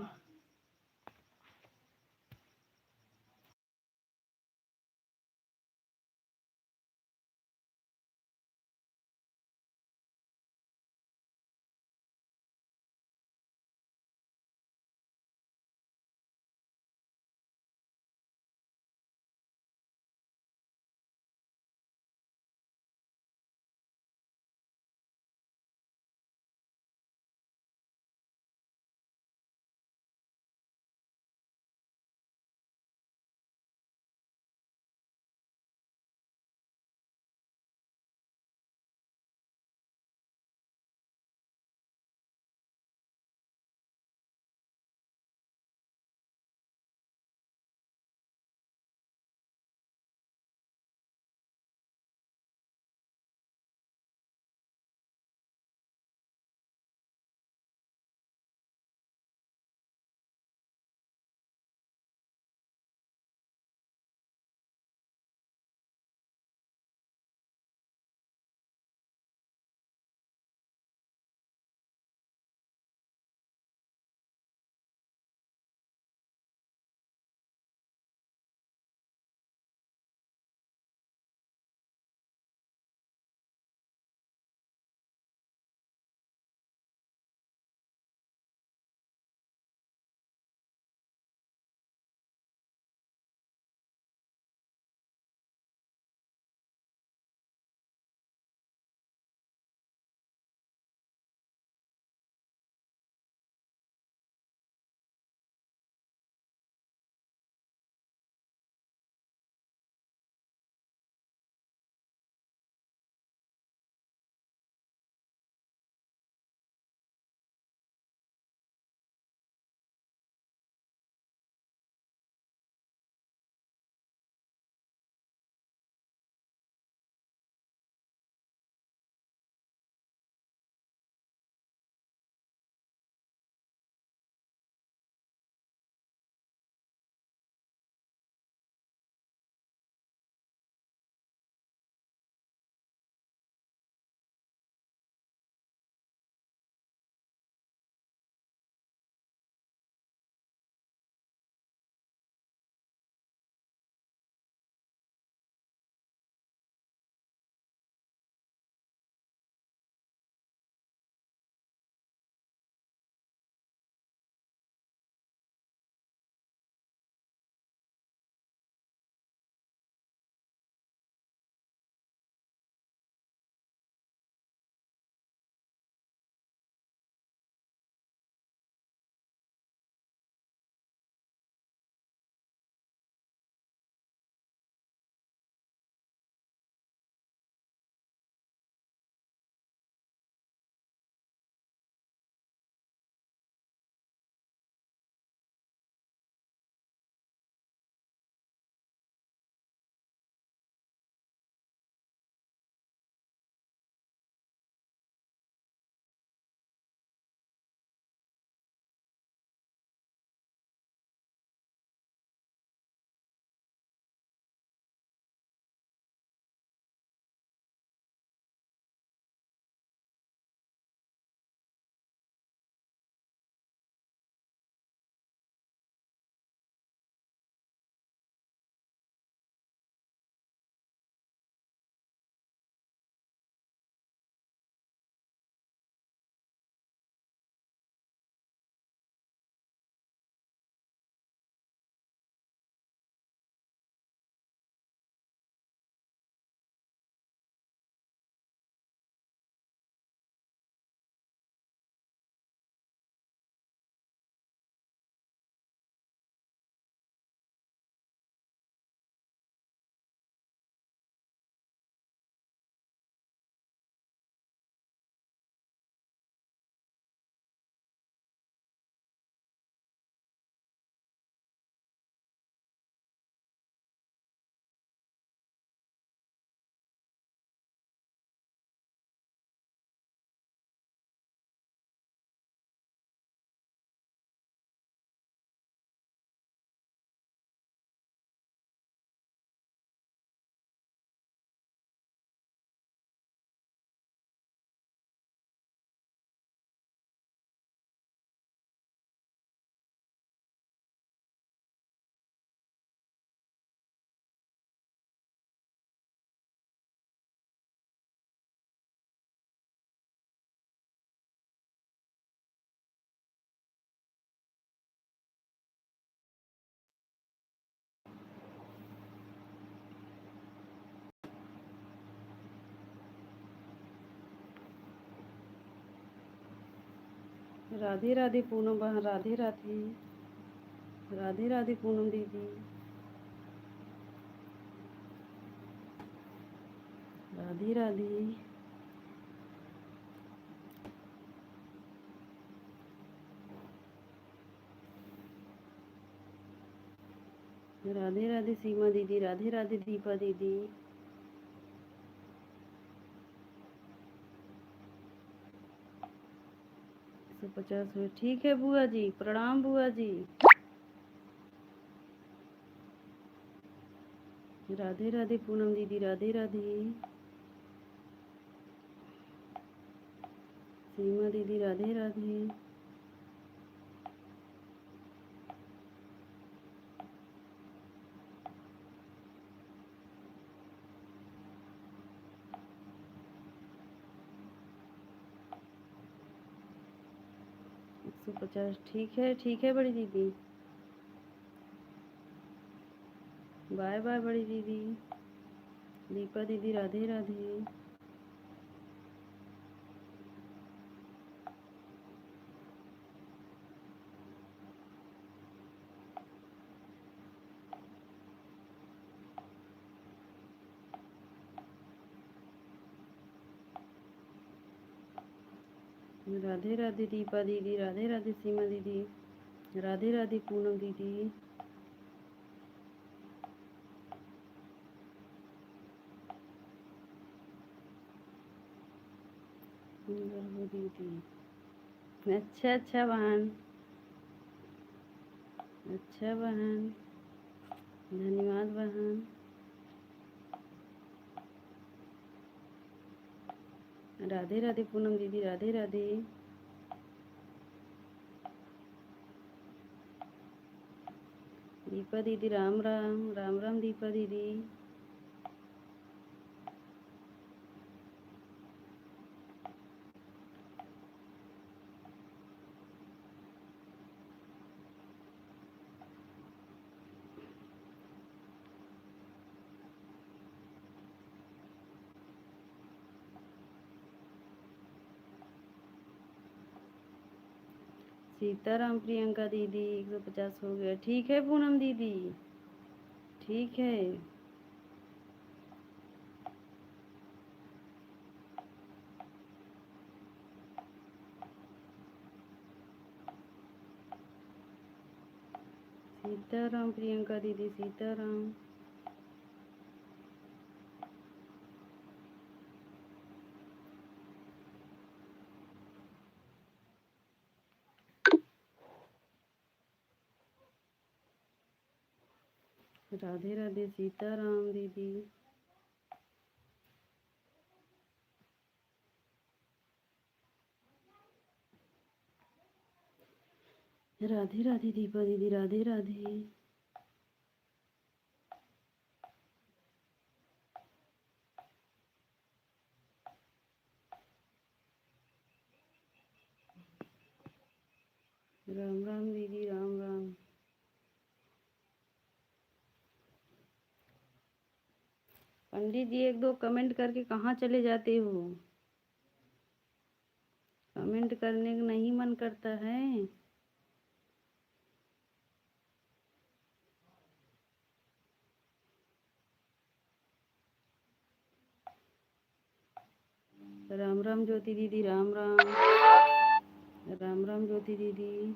राधे राधे पूनम बहन, राधे राधे। राधे राधे पूनम दीदी, राधे राधे। राधे राधे सीमा दीदी, राधे राधे दीपा दीदी। 150 हुए, ठीक है बुआ जी, प्रणाम बुआ जी। राधे राधे पूनम दीदी, राधे राधे। सीमा दीदी, राधे राधे। तो 50, ठीक है बड़ी दीदी। बाय बाय बड़ी दीदी। दीपा दीदी, राधे राधे। राधे राधे दीपा दीदी, राधे राधे सीमा दीदी, राधे राधे पूनम दीदी। दीदी, अच्छा अच्छा बहन, अच्छा बहन, धन्यवाद बहन। राधे राधे पूनम दीदी, राधे राधे। दीपा दीदी, राम राम, राम राम दीपा दीदी। सीताराम प्रियंका दीदी, 150 हो गया, ठीक है पूनम दीदी, ठीक है। सीताराम प्रियंका दीदी, सीताराम। राधे राधे सीताराम दीदी। राधे राधे दीपा दीदी, राधे राधे। राम राम दीदी, राम राम। पंडित जी, एक दो कमेंट करके कहाँ चले जाते हो? कमेंट करने का नहीं मन करता है? राम राम ज्योति दीदी, राम राम, राम राम ज्योति दीदी।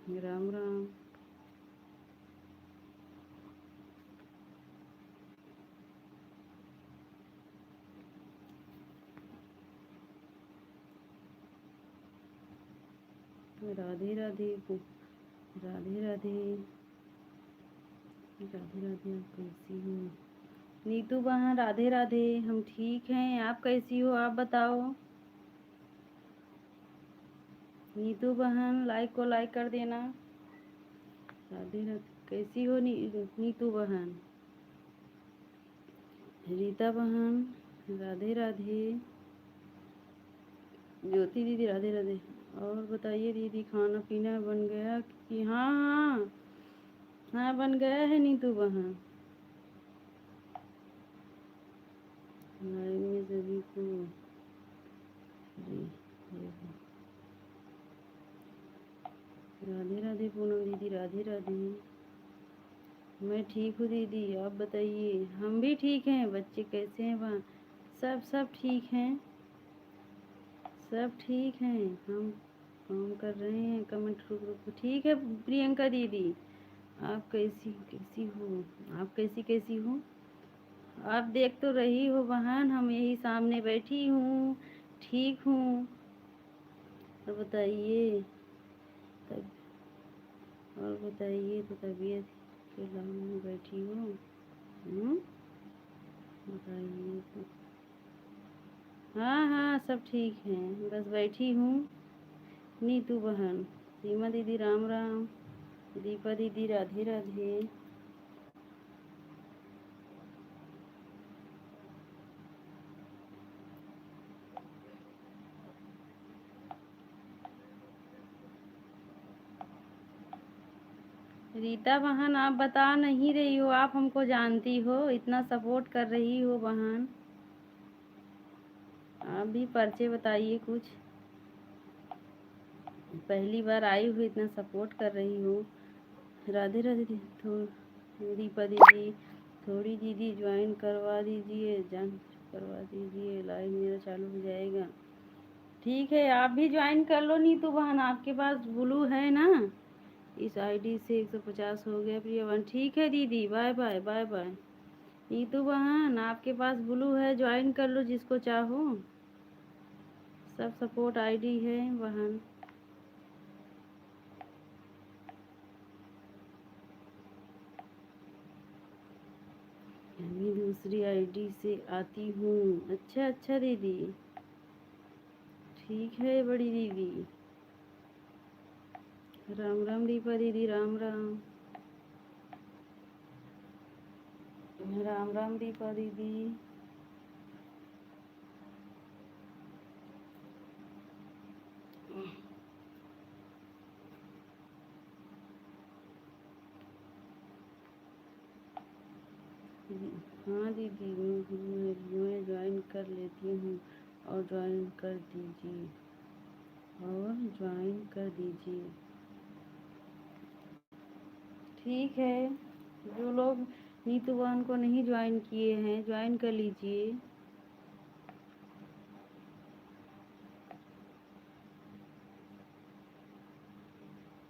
राम राम। राधे राधे, राधे राधे, राधे राधे। आप कैसी हो? नीतू बहन, राधे राधे। हम ठीक हैं, आप कैसी हो? आप बताओ। नीतू बहन, लाइक को लाइक कर देना। राधे राधे, कैसी हो नीतू बहन? रीता बहन, राधे राधे। ज्योति दीदी, राधे राधे। और बताइए दीदी, खाना पीना बन गया कि? हाँ हाँ हाँ, बन गया है नीतू बहन। लाइव में सभी को राधे राधे पूनम दीदी, राधे राधे। मैं ठीक हूँ दीदी, आप बताइए। हम भी ठीक हैं। बच्चे कैसे हैं वहाँ? सब ठीक हैं, सब ठीक हैं। हम काम कर रहे हैं। कमेंट रुक रुक ठीक है प्रियंका दीदी। आप कैसी कैसी हो? आप कैसी हो? आप देख तो रही हो बहन, हम यही सामने बैठी हूँ, ठीक हूँ। और बताइए तब, और बताइए तो तबीयत के लाभ में बैठी हो? बताइए तो। हाँ हाँ सब ठीक हैं, बस बैठी हूँ। नीतू बहन, सीमा दीदी राम राम, दीपा दीदी राधे राधे। रीता बहन आप बता नहीं रही हो, आप हमको जानती हो, इतना सपोर्ट कर रही हो बहन, आप भी परिचय बताइए कुछ। पहली बार आई हो, इतना सपोर्ट कर रही हो। राधे राधे दीपा दीदी, थोड़ी दीदी ज्वाइन करवा दीजिए, जान करवा दीजिए, लाइव मेरा चालू हो जाएगा। ठीक है, आप भी ज्वाइन कर लो नीतू बहन, आपके पास ब्लू है ना? इस आईडी से 150 हो गया प्रियवन। ठीक है दीदी, bye bye bye bye. Neetu बहन आपके पास ब्लू है, ज्वाइन कर लो जिसको चाहो, सब सपोर्ट आईडी है बहन। मैं दूसरी आईडी से आती हूँ। अच्छा अच्छा दीदी, ठीक है बड़ी दीदी। राम राम दीपा दीदी, राम राम। राम राम दीपा दीदी। हाँ दीदी, मैं ज्वाइन कर लेती हूँ, और ज्वाइन कर दीजिए, और ज्वाइन कर दीजिए। ठीक है, जो लोग नीतू बहन को नहीं ज्वाइन किए हैं, ज्वाइन कर लीजिए।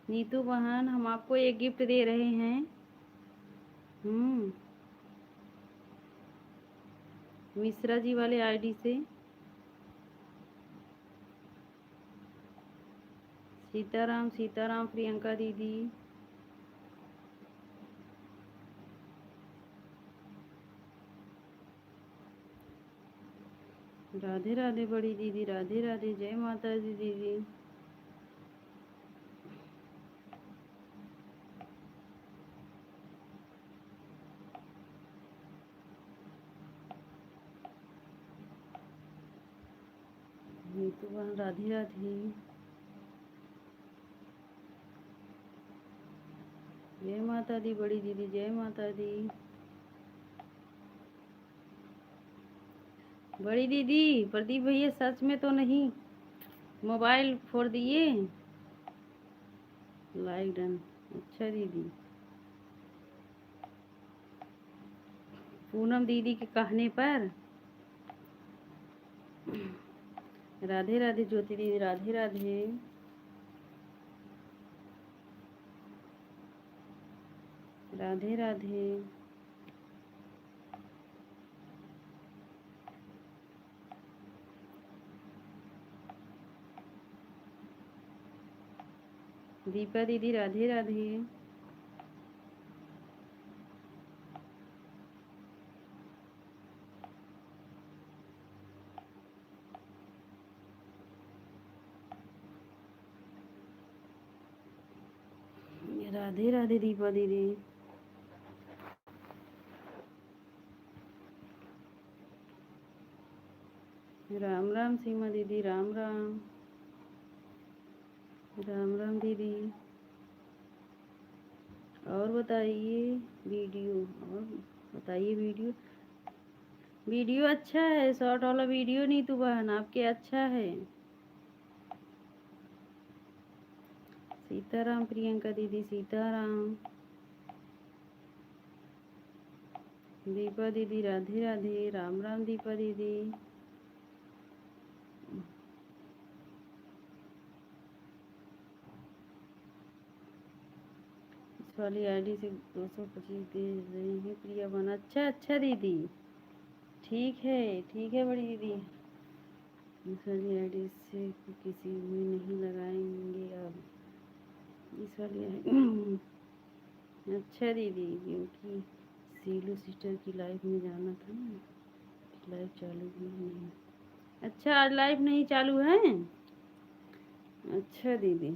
नीतू बहन हम आपको एक गिफ्ट दे रहे हैं। मिश्रा जी वाले आईडी से। सीताराम सीताराम प्रियंका दीदी। राधे राधे बड़ी दीदी, राधे राधे, जय माता दी दीदी। नीतू बहन राधे राधे, जय माता दी बड़ी दीदी, जय माता दी। बड़ी दीदी प्रदीप भैया सच में तो नहीं मोबाइल फोड़ दिए? Like done. अच्छा दीदी, पूनम दीदी के कहने पर। राधे राधे ज्योति दीदी, राधे राधे। राधे राधे। दीपा दीदी राधे राधे। राधे राधे दीपा दीदी। राम राम सीमा दीदी, राम राम। राम राम दीदी। और बताइए वीडियो, और बताइए वीडियो। वीडियो अच्छा है, शॉर्ट वाला वीडियो नहीं तू बहन, आपके अच्छा है। सीताराम प्रियंका दीदी, सीताराम। दीपा दीदी राधे राधे, राम राम दीपा दीदी। इस वाली आईडी से 225 दे रही है प्रिया बहन। अच्छा अच्छा दीदी, ठीक है बड़ी दीदी। इस वाली आईडी से किसी में नहीं लगाएंगे अब। इस वाली आईडी अच्छा दीदी, क्योंकि सीलू सिस्टर की लाइफ में जाना था ना, लाइव चालू भी नहीं। अच्छा आज लाइव नहीं चालू है। अच्छा दीदी।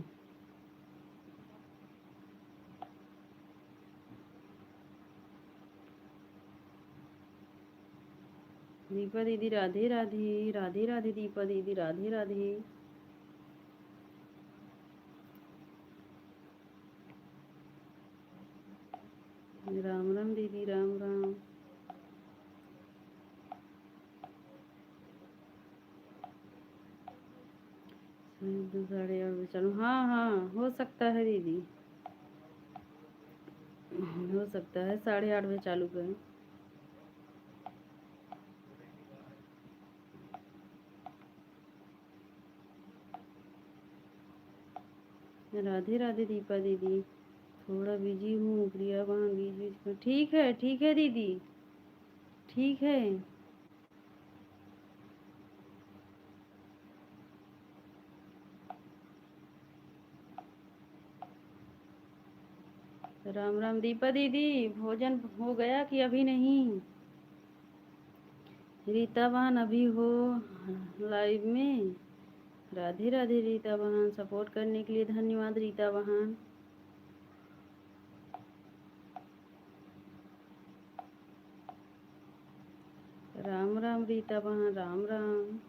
दीपा दीदी राधे राधे, राधे राधे दीपा दीदी, राधे राधे। राम राम दीदी, राम राम। 2:30 चलो। हाँ हाँ हो सकता है दीदी, हो सकता है 8:30 बजे चालू करें। राधे राधे दीपा दीदी, थोड़ा बिजी हूँ प्रिया बहन, बीच बीच में। ठीक है दीदी, ठीक है। राम राम दीपा दीदी, भोजन हो गया कि अभी नहीं? रीता बहन अभी हो लाइव में। राधे राधे रीता बहन, सपोर्ट करने के लिए धन्यवाद रीता बहन। राम राम रीता बहन, राम राम।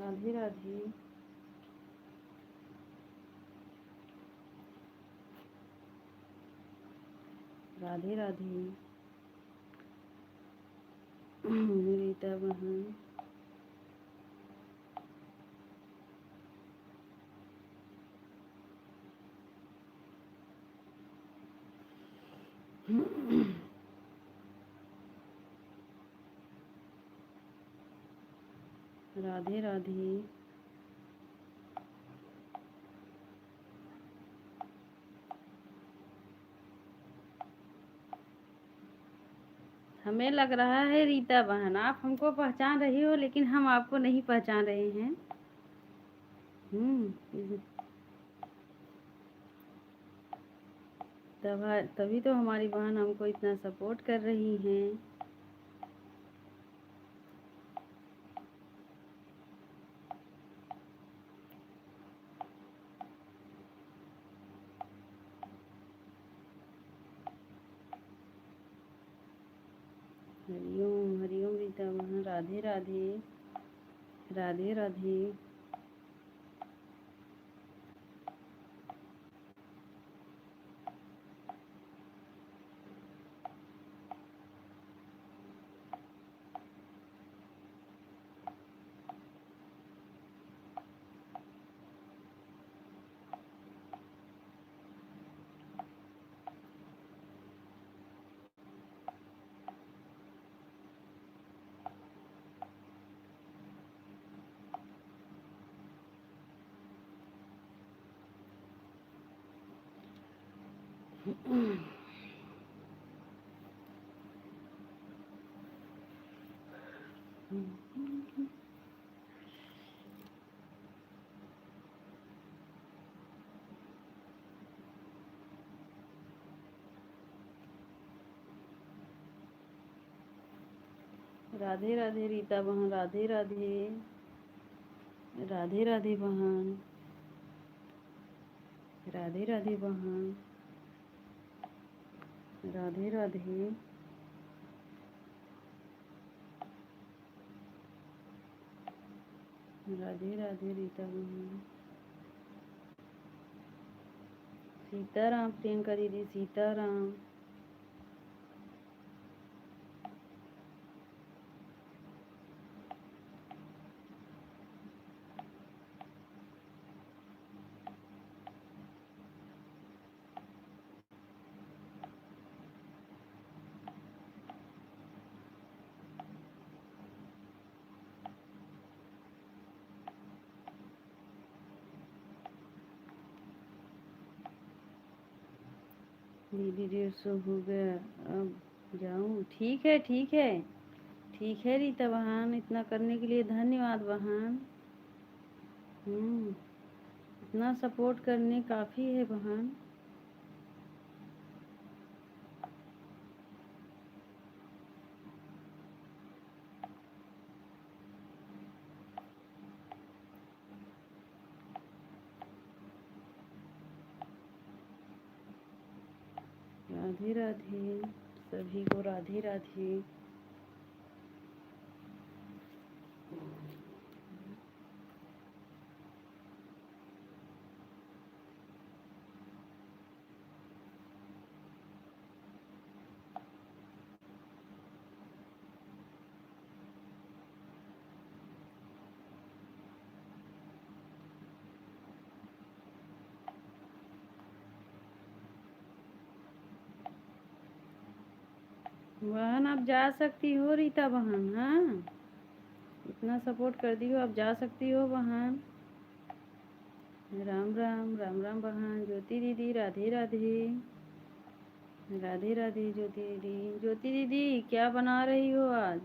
राधे राधे। राधे राधे रीता बहन। राधे राधे। हमें लग रहा है रीता बहन आप हमको पहचान रही हो, लेकिन हम आपको नहीं पहचान रहे हैं। तभी तो हमारी बहन हमको इतना सपोर्ट कर रही हैं। हरिओम हरिओम रीता बहन, राधे राधे, राधे राधे। राधे राधे रीता बहन, राधे राधे, राधे राधे बहन, राधे राधे बहन, राधे राधे। राधे राधे रीता बहन। सीताराम प्रियंका दीदी, सीताराम। दीदी 150 हो गया, अब जाऊँ? ठीक है ठीक है ठीक है रीता बहन, इतना करने के लिए धन्यवाद बहन। इतना सपोर्ट करने काफ़ी है बहन। राधे राधे सभी को, राधे राधे। बहन आप जा सकती हो रीता बहन, हाँ इतना सपोर्ट कर दी हो, आप जा सकती हो बहन। राम राम, राम राम बहन। ज्योति दीदी राधे राधे, राधे राधे ज्योति दीदी। ज्योति दीदी क्या बना रही हो आज?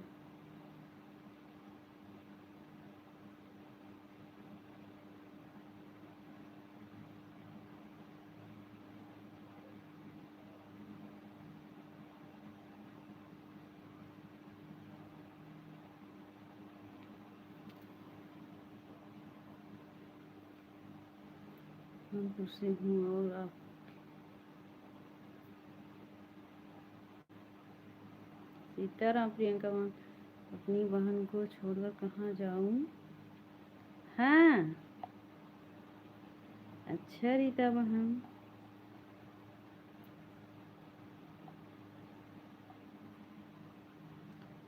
कानपुर से हूँ, और आप? सीताराम प्रियंका बहन, अपनी बहन को छोड़कर कहाँ जाऊँ? हाँ अच्छा रीता बहन,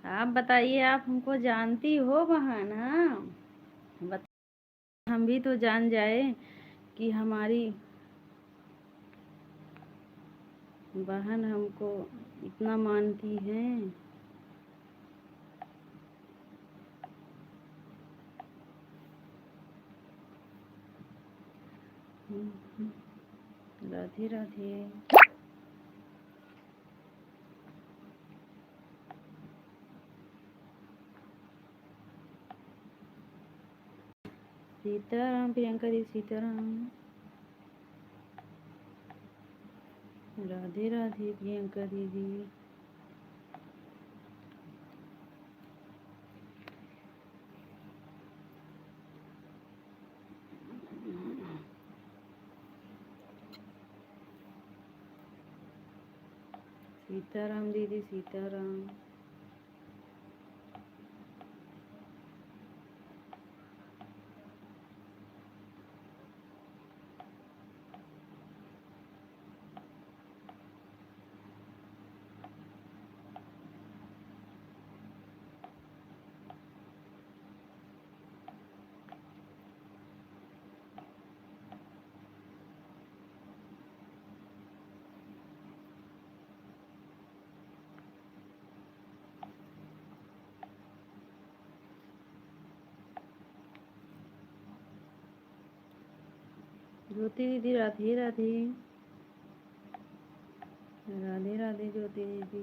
आप बताइए, आप हमको जानती हो बहन? हाँ हम भी तो जान जाए कि हमारी बहन हमको इतना मानती हैं। राधे राधे। सीताराम प्रियंका दी, सीताराम। राधे राधे प्रियंका दीदी। सीताराम दीदी, सीताराम। ज्योति दीदी राधे राधे, राधे राधे ज्योति दीदी।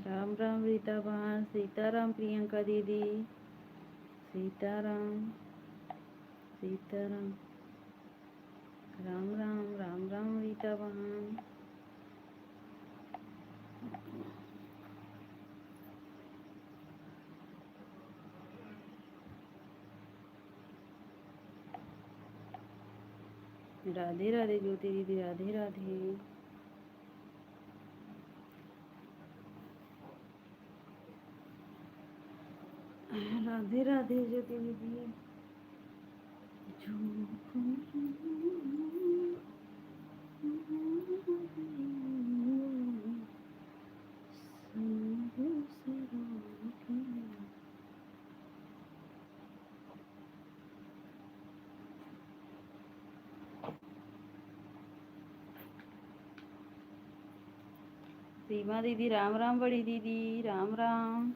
राम राम रीता बहन, सीताराम प्रियंका दीदी, सीताराम सीताराम। राम राम, राम राम रीता बहन। राधे राधे ज्योति दीदी, राधे राधे। राधे राधे ज्योति दीदी। सीमा दीदी राम राम, बड़ी दीदी राम राम।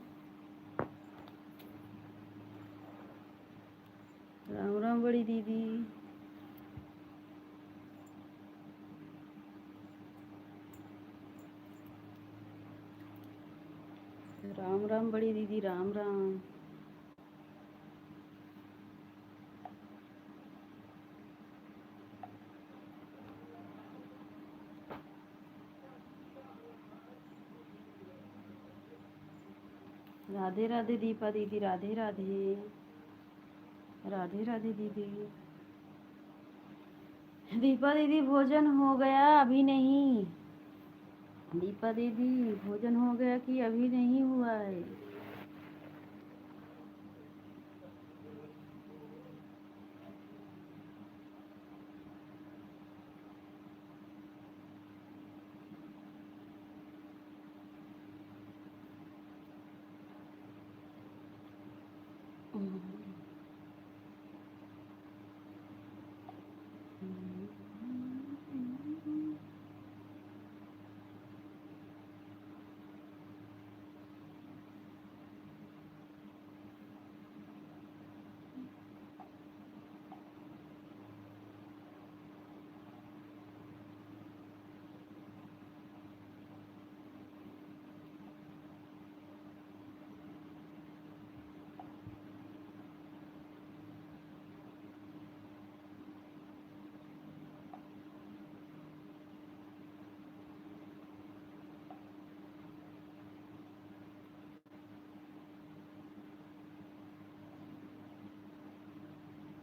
राम राम बड़ी दीदी। राम राम बड़ी दीदी, राम राम। राधे राधे दीपा दीदी, राधे राधे। राधे राधे दीदी। दीपा दीदी भोजन हो गया अभी नहीं? दीपा दीदी भोजन हो गया कि अभी नहीं हुआ है?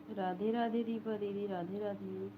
राधे राधे दीपा दीदी, राधे राधे।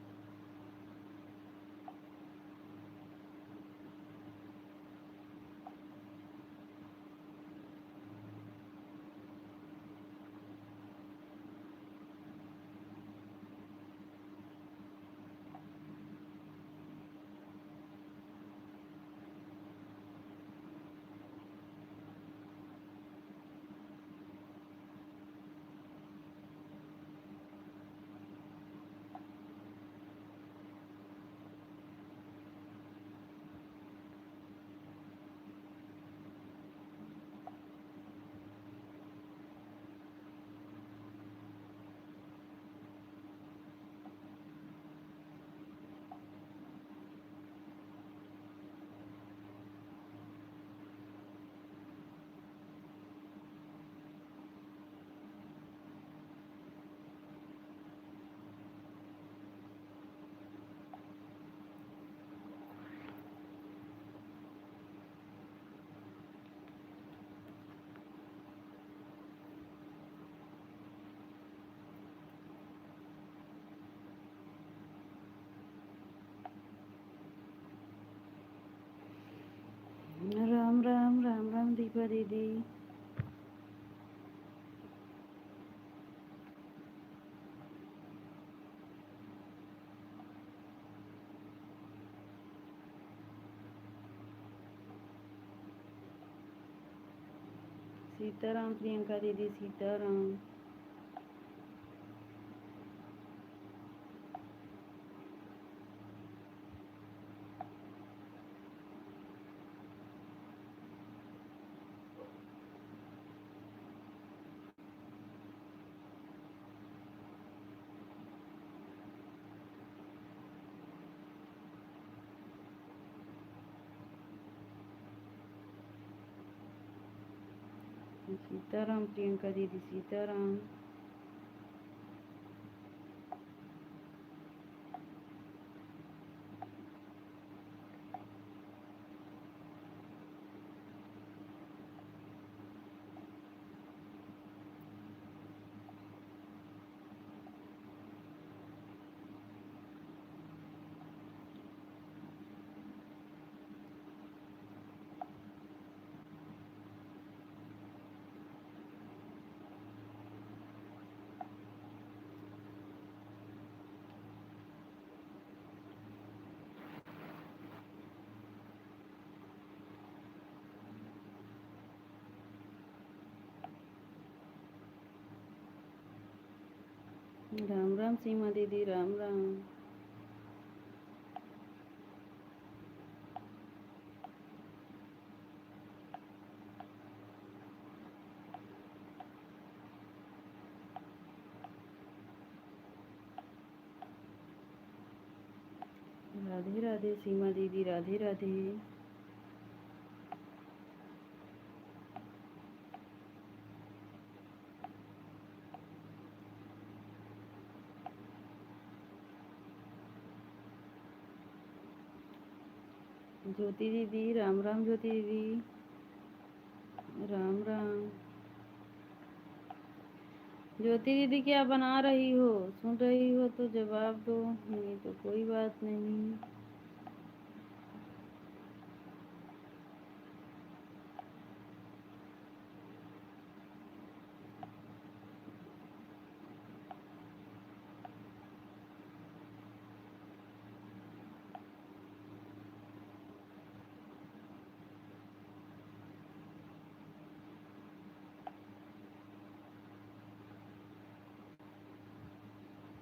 राम राम, राम राम दीपा दीदी। सीताराम प्रियंका दीदी, सीताराम। सीताराम प्रियंका दीदी, सीताराम। राम राम सीमा दीदी, राम राम। राधे राधे सीमा दीदी, राधे राधे। ज्योति दीदी, राम राम। ज्योति दीदी, राम राम। ज्योति दीदी क्या बना रही हो? सुन रही हो तो जवाब दो, नहीं तो कोई बात नहीं।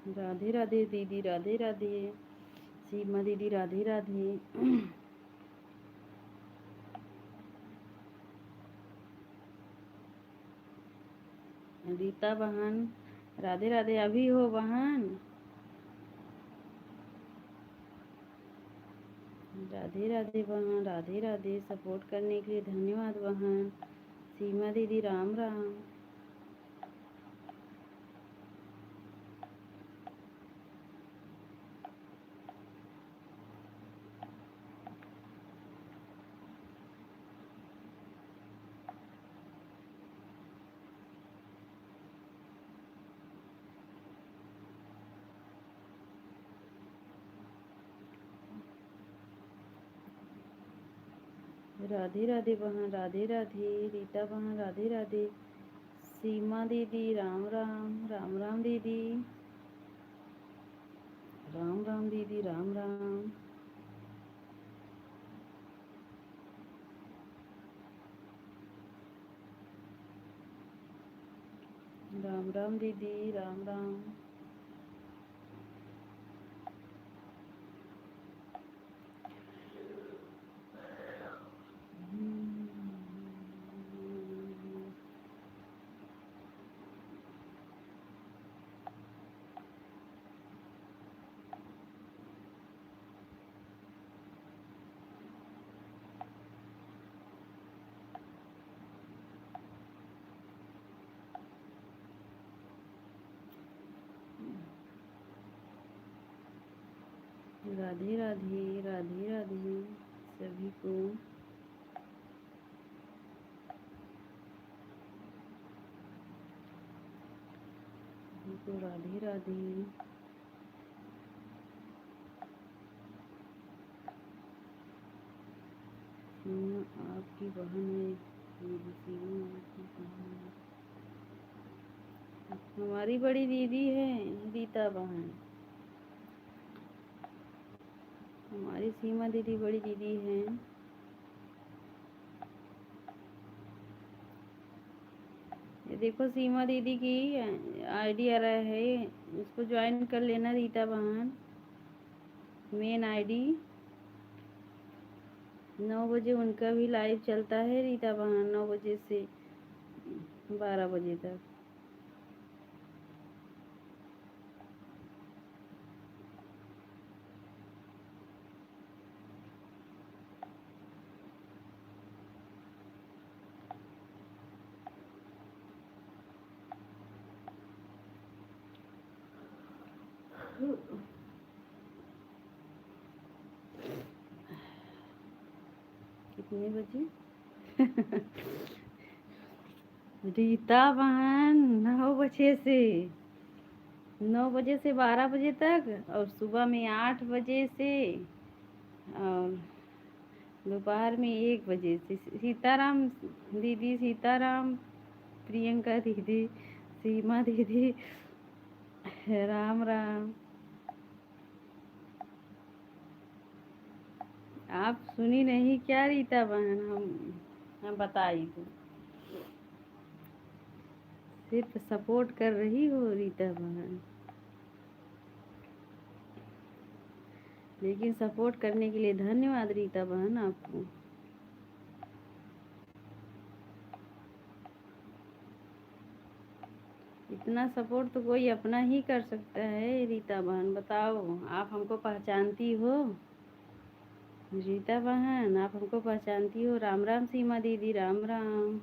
राधे राधे दीदी, राधे राधे सीमा दीदी, राधे राधे। रीता बहन, राधे राधे। अभी हो बहन? राधे राधे बहन, राधे राधे। सपोर्ट करने के लिए धन्यवाद बहन। सीमा दीदी, राम राम। राधे राधे बहन, राधे राधे। रीता बहन, राधे राधे। सीमा दीदी, राम राम। राम राम दीदी, राम राम दीदी, राम राम। राम राम दीदी, राम राम। राधे राधे, राधे राधे सभी को। राधे राधे। सीमा आपकी बहन है। सीमा आपकी बहन है। हमारी बड़ी दीदी है रीता बहन। हमारी सीमा दीदी बड़ी दीदी हैं। ये देखो सीमा दीदी की आईडी आ रहा है, उसको ज्वाइन कर लेना रीता बहन। मेन आईडी 9 बजे उनका भी लाइव चलता है रीता बहन, 9 बजे से 12 बजे तक। कितने बजे? रीता बहन 9 बजे से 12 बजे तक, और सुबह में 8 बजे से, और दोपहर में 1 बजे से। सीताराम दीदी, सीताराम, प्रियंका दीदी, सीमा दीदी, राम राम। आप सुनी नहीं क्या रीता बहन? हम बताई तो सिर्फ सपोर्ट कर रही हो रीता बहन। लेकिन सपोर्ट करने के लिए धन्यवाद रीता बहन आपको। इतना सपोर्ट तो कोई अपना ही कर सकता है रीता बहन। बताओ, आप हमको पहचानती हो रीता बहन? आप हमको पहचानती हो? राम राम सीमा दीदी, राम राम।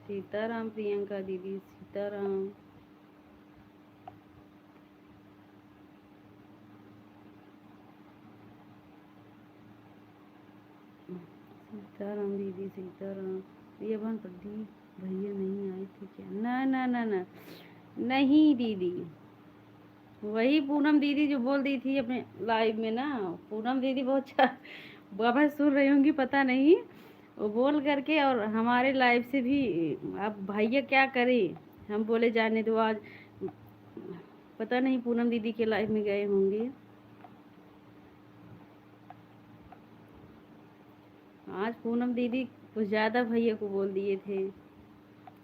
सीताराम प्रियंका दीदी, सीताराम। सीताराम दीदी, सीताराम। ये बहन प्रदीप भैया नहीं आए थे क्या? ना ना ना ना, नहीं दीदी। वही पूनम दीदी जो बोल दी थी अपने लाइव में ना, पूनम दीदी बहुत अच्छा बाबा सुन रही होंगी पता नहीं, वो बोल करके और हमारे लाइव से भी। अब भैया क्या करे, हम बोले जाने दो। आज पता नहीं पूनम दीदी के लाइव में गए होंगे। आज पूनम दीदी कुछ ज़्यादा भैया को बोल दिए थे,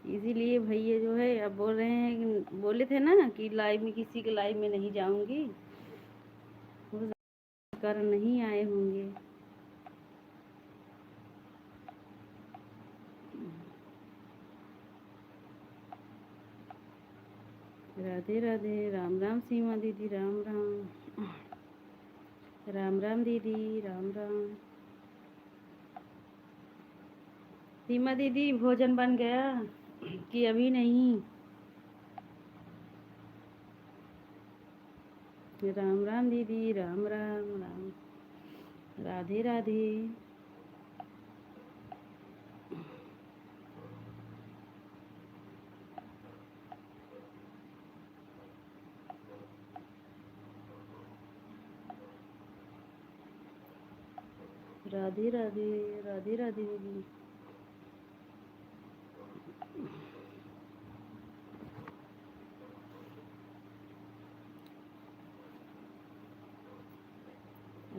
इसीलिए भैया जो है अब बोल रहे हैं कि बोले थे ना कि लाइव में, किसी के लाइव में नहीं जाऊंगी, उस कारण नहीं आए होंगे। राधे राधे, राम राम सीमा दीदी, राम राम। राम राम दीदी, राम राम। सीमा दीदी भोजन बन गया कि अभी नहीं? राम राम दीदी, राम राम राम। राधे राधे। राधे राधे, राधे राधे दीदी।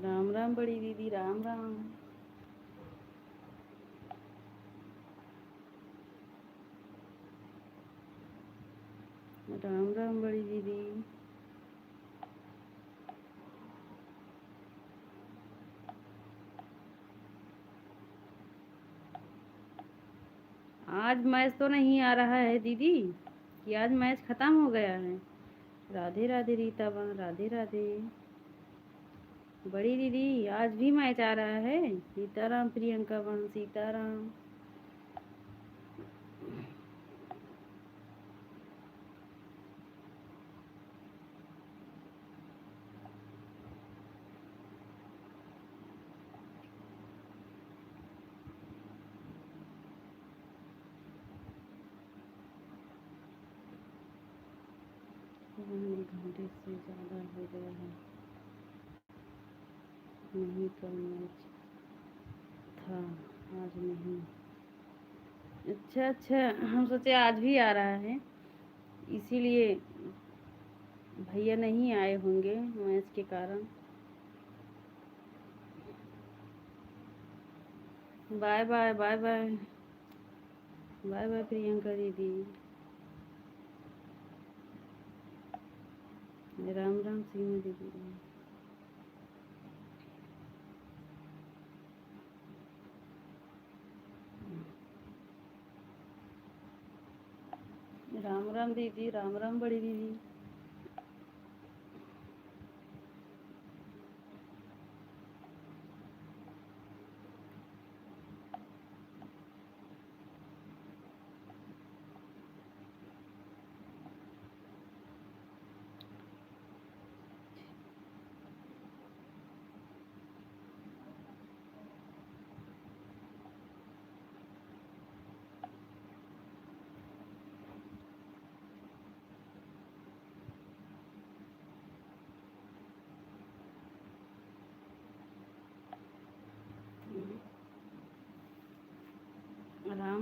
राम राम बड़ी दीदी, राम राम। राम राम बड़ी दीदी। आज मैच तो नहीं आ रहा है दीदी, कि आज मैच खत्म हो गया है? राधे राधे रीता बहन, राधे राधे। बड़ी दीदी आज भी मैच आ रहा है? सीताराम प्रियंका बहन, सीताराम। एक घंटे से ज़्यादा हो गया है, नहीं कल मैच था, आज नहीं। अच्छा अच्छा, हम सोचे आज भी आ रहा है, इसीलिए भैया नहीं आए होंगे मैच के कारण। Bye bye, bye bye, bye bye Priyanka दीदी। राम राम सीमा दीदी। राम राम दीदी, राम राम बड़ी दीदी।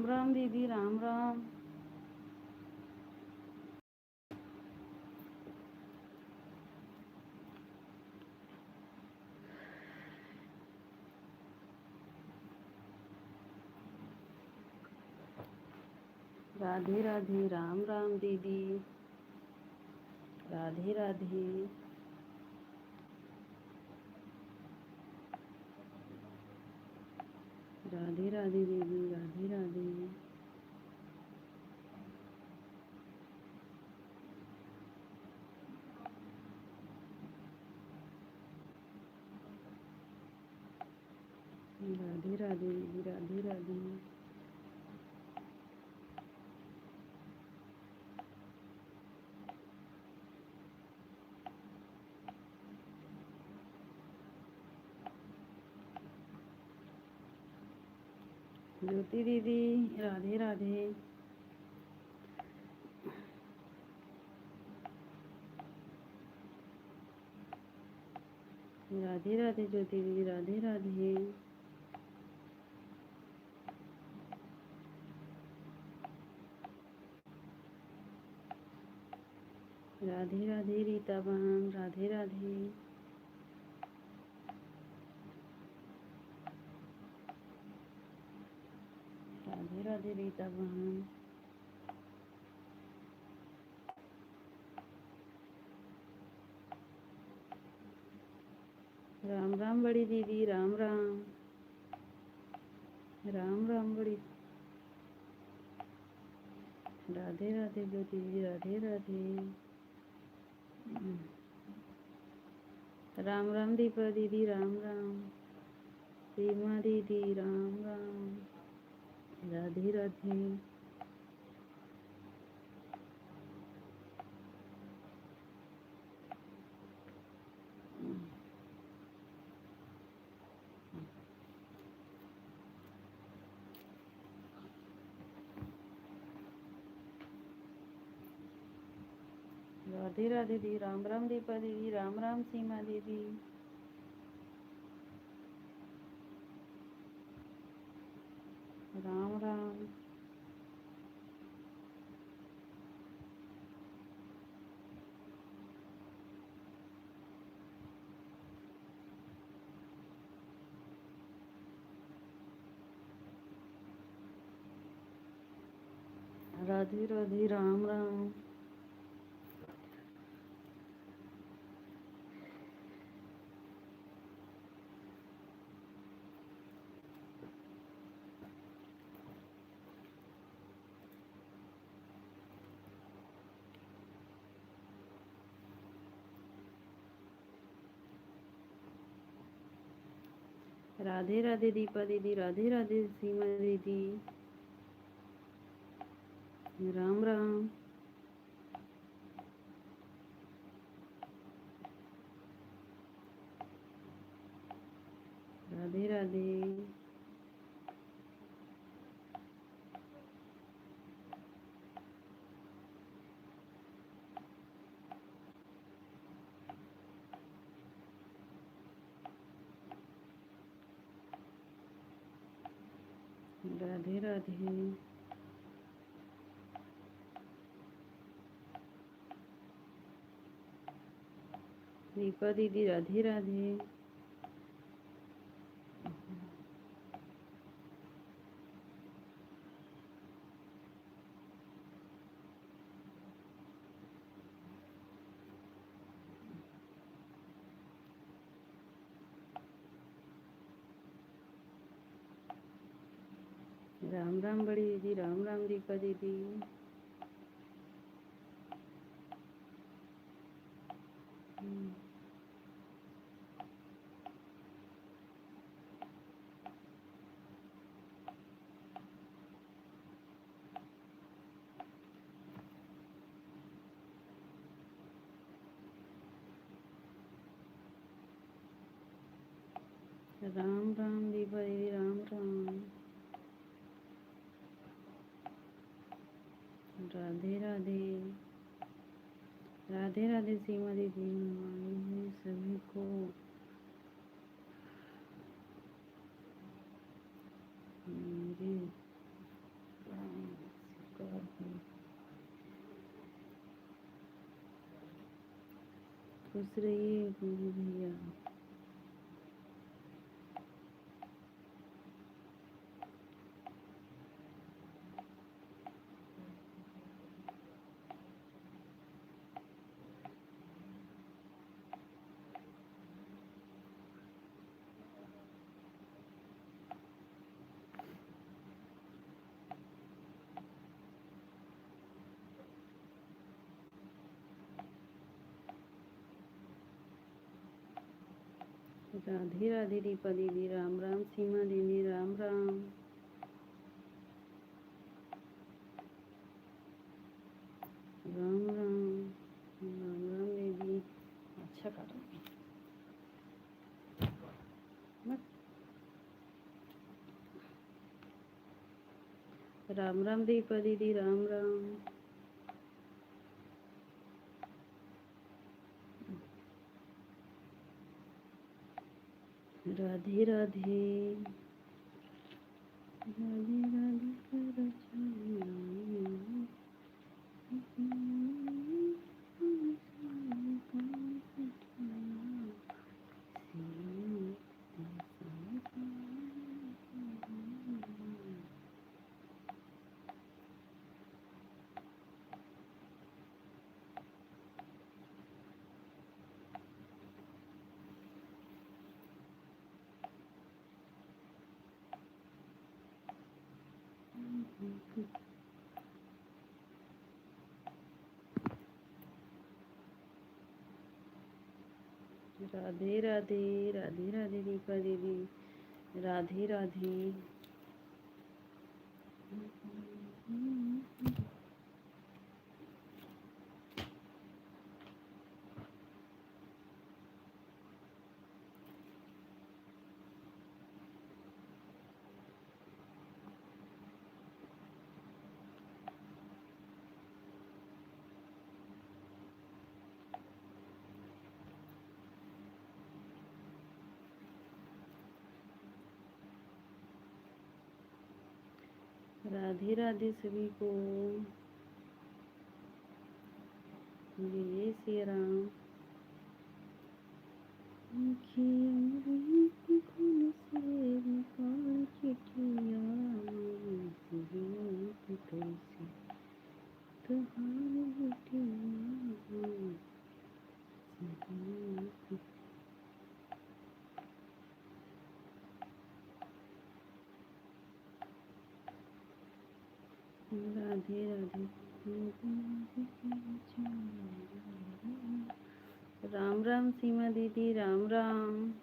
राम राम दीदी, राम राम। राधे राधे, राम राम दीदी, राधे राधे। राधे राधे दीदी, राधे राधे। राधे राधे दीदी, राधे राधे। ज्योति दीदी, राधे राधे। राधे राधे ज्योति दीदी, राधे राधे। राधे राधे रीता बहन, राधे राधे। राधे राधे रीता बहन। राम राम बड़ी दीदी, राम राम। राम राम बड़ी। राधे राधे ज्योति दीदी, राधे राधे। राम राम दीपा दीदी, राम राम। सीमा दीदी, राम राम। राधे राधे। राधे राधे दी, राम राम दीपा दीदी, राम राम सीमा दीदी। राम राम। राधे राधे, राम राम। राधे राधे दीपा दीदी, राधे राधे सीमा दीदी। राम राम। राधे राधे। राधे राधे। दीपा दीदी, राधे राधे। राम राम बड़ी दीदी, राम राम दीपा दीदी। राम राम दीपा दीदी, राम राम। राधे राधे। राधे राधे सीमा दीदी, सभी को। मेरे खुश रहिए भैया। राधे राधे दीपा दीदी, राम राम। सीमा दीदी, राम राम। राम राम। राम राम दीदी। अच्छा काटो राम राम दीपा दीदी, राम राम। राधे राधे। राधे राधे कर राधे राधे। राधे राधे दीपा दीदी, राधे राधे। राधे राधे सभी को। जय श्री राम। खून से निकाल चिट्ठिया तुम्हारी बेटिया। राधे राधे। राम राम सीमा दीदी, राम राम।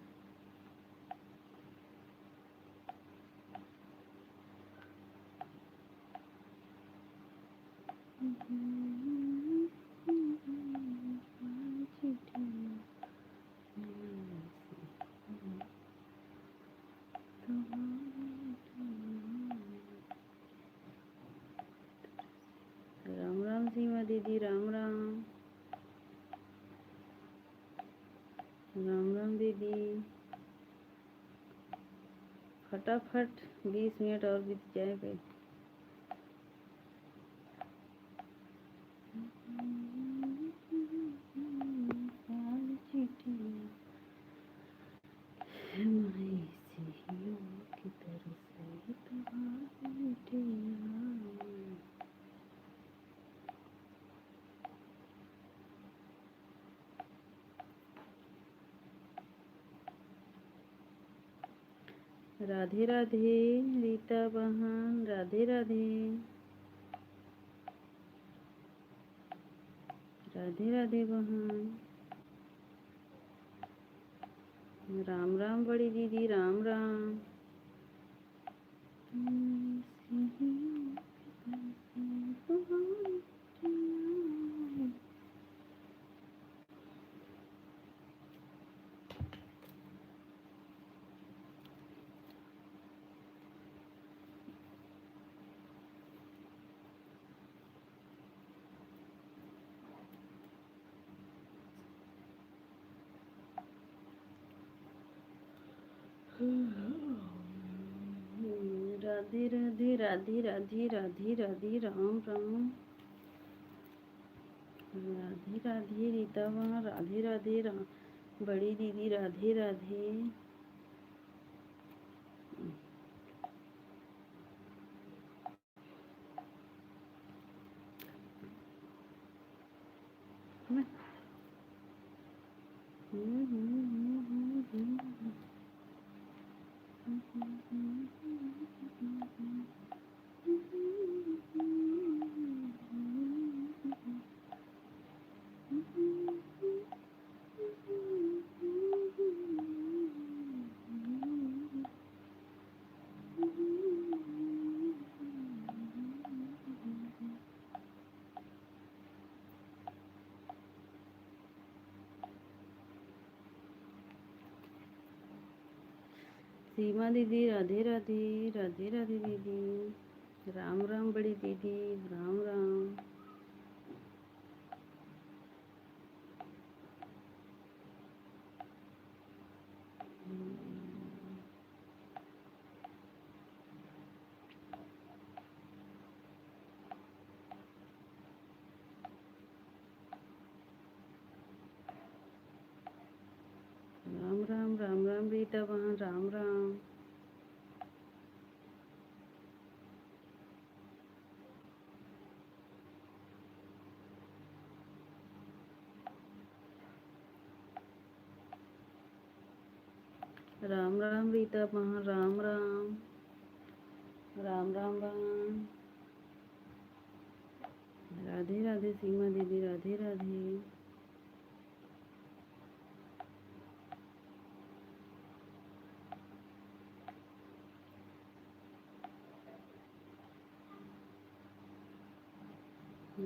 राम राम सीमा दीदी, राम राम। राम राम दीदी। फटाफट 20 मिनट और बीत जाएगा। राधे राधे रीता बहन, राधे राधे। राधे राधे बहन। राम राम बड़ी दीदी, राम राम। राधे राधे। राधे राधे। राधे राधे। राम राम। राधे राधे रीता वहाँ, राधे राधे बड़ी दीदी, राधे राधे। सीमा दीदी, राधे राधे, राधे राधे दीदी, राम राम बड़ी दीदी, राम राम। राम राम, राम राम रीता वहाँ, राम राम। राम राम रीता वहाँ, राम राम, राम राम वहाँ। राधे राधे सीमा दीदी, राधे राधे।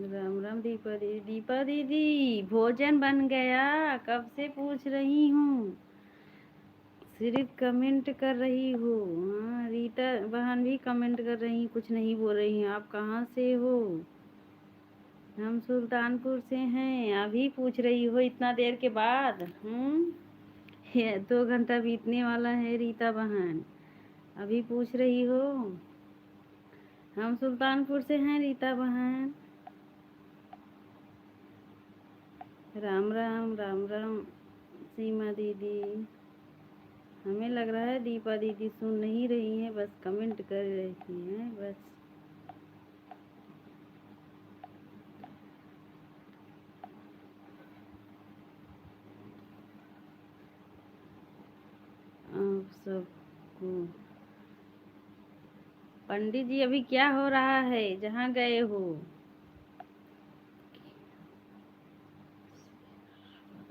राम राम दीपा दीदी, दीपा दीदी भोजन बन गया, कब से पूछ रही हूँ, सिर्फ कमेंट कर रही हो। हाँ, रीता बहन भी कमेंट कर रही, कुछ नहीं बोल रही हैं। आप कहाँ से हो? हम सुल्तानपुर से हैं। अभी पूछ रही हो इतना देर के बाद? ये 2 घंटा बीतने वाला है रीता बहन, अभी पूछ रही हो? हम सुल्तानपुर से हैं रीता बहन। राम राम, राम राम सीमा दीदी। हमें लग रहा है दीपा दीदी सुन नहीं रही हैं, बस कमेंट कर रही हैं बस। आप सबको पंडित जी अभी क्या हो रहा है, जहाँ गए हो?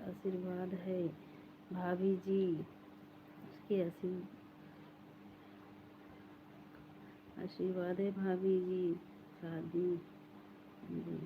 आशीर्वाद है भाभी जी, उसके आशीर्वाद है भाभी जी, शादी जी।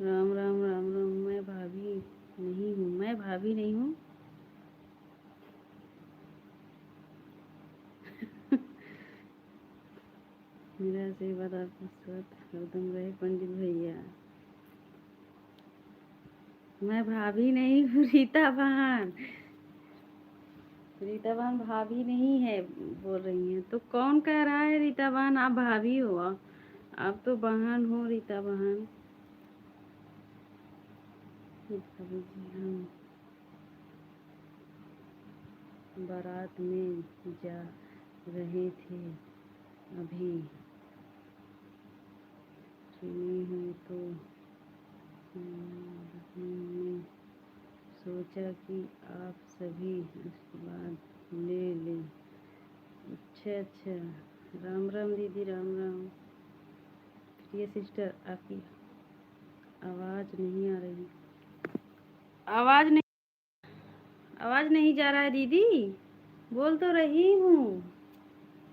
राम राम, राम राम। मैं भाभी नहीं हूँ, मैं भाभी नहीं हूँ। मेरा आशीर्वाद आपको स्वस्थ हरदम रहे पंडित भैया। मैं भाभी नहीं हूँ रीता बहन, रीता बहन भाभी नहीं है बोल रही हैं। तो कौन कह रहा है रीता बहन आप भाभी हो? आप तो बहन हो रीता बहन। भाभी जी हम बारात में जा रहे थे, अभी सुनी हूँ तो हमने सोचा कि आप सभी आशीर्वाद ले लें। अच्छा अच्छा, राम राम दीदी, राम राम। ये सिस्टर आपकी आवाज़ नहीं आ रही, आवाज़ नहीं जा रहा है दीदी, बोल तो रही हूँ।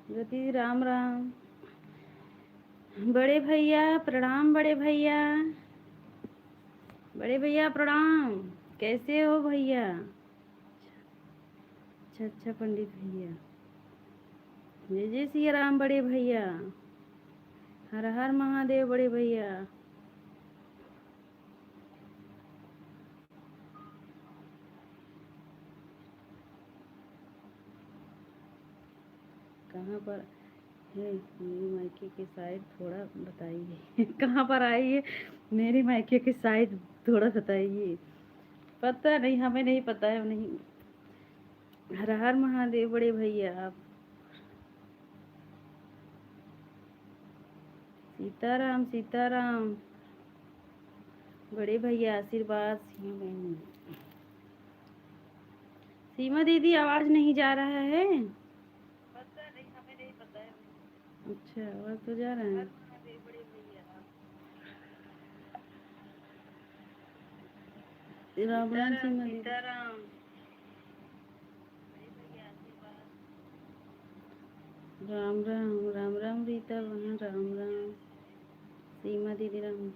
दीदी राम राम। बड़े भैया प्रणाम, बड़े भैया, बड़े भैया प्रणाम। कैसे हो भैया? अच्छा अच्छा पंडित भैया। जय जय सिया राम बड़े भैया। हर हर महादेव बड़े भैया। कहाँ पर है मेरी मायके की साइड, थोड़ा बताइए। कहाँ पर आई है मेरी मायके की साइड, थोड़ा बताइए। पता नहीं, हमें नहीं पता है, नहीं। हर हर महादेव बड़े भैया। आप सीताराम सीताराम बड़े भैया, आशीर्वाद। सीमा बहन, सीमा दीदी आवाज नहीं जा रहा है। पता नहीं, हमें नहीं पता है। अच्छा, आवाज तो जा रहा है। राम राम सीमा दीदी। राम राम राम राम रीता बहन, राम राम सीमा दीदी, राम।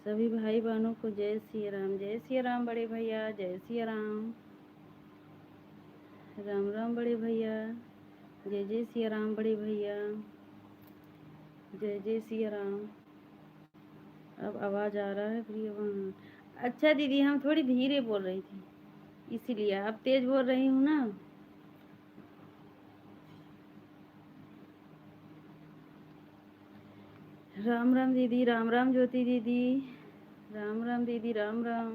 सभी भाई बहनों को जय सिया राम, जय सिया राम बड़े भैया, जय सिया राम। राम राम बड़े भैया, जय जय सिया राम बड़े भैया, जय जय सिया राम। अब आवाज़ आ रहा है प्रिय बहन। अच्छा दीदी, हम थोड़ी धीरे बोल रही थी, इसीलिए। आप तेज बोल रही हूँ ना। राम राम दीदी, राम राम ज्योति दीदी, राम राम दीदी, राम राम।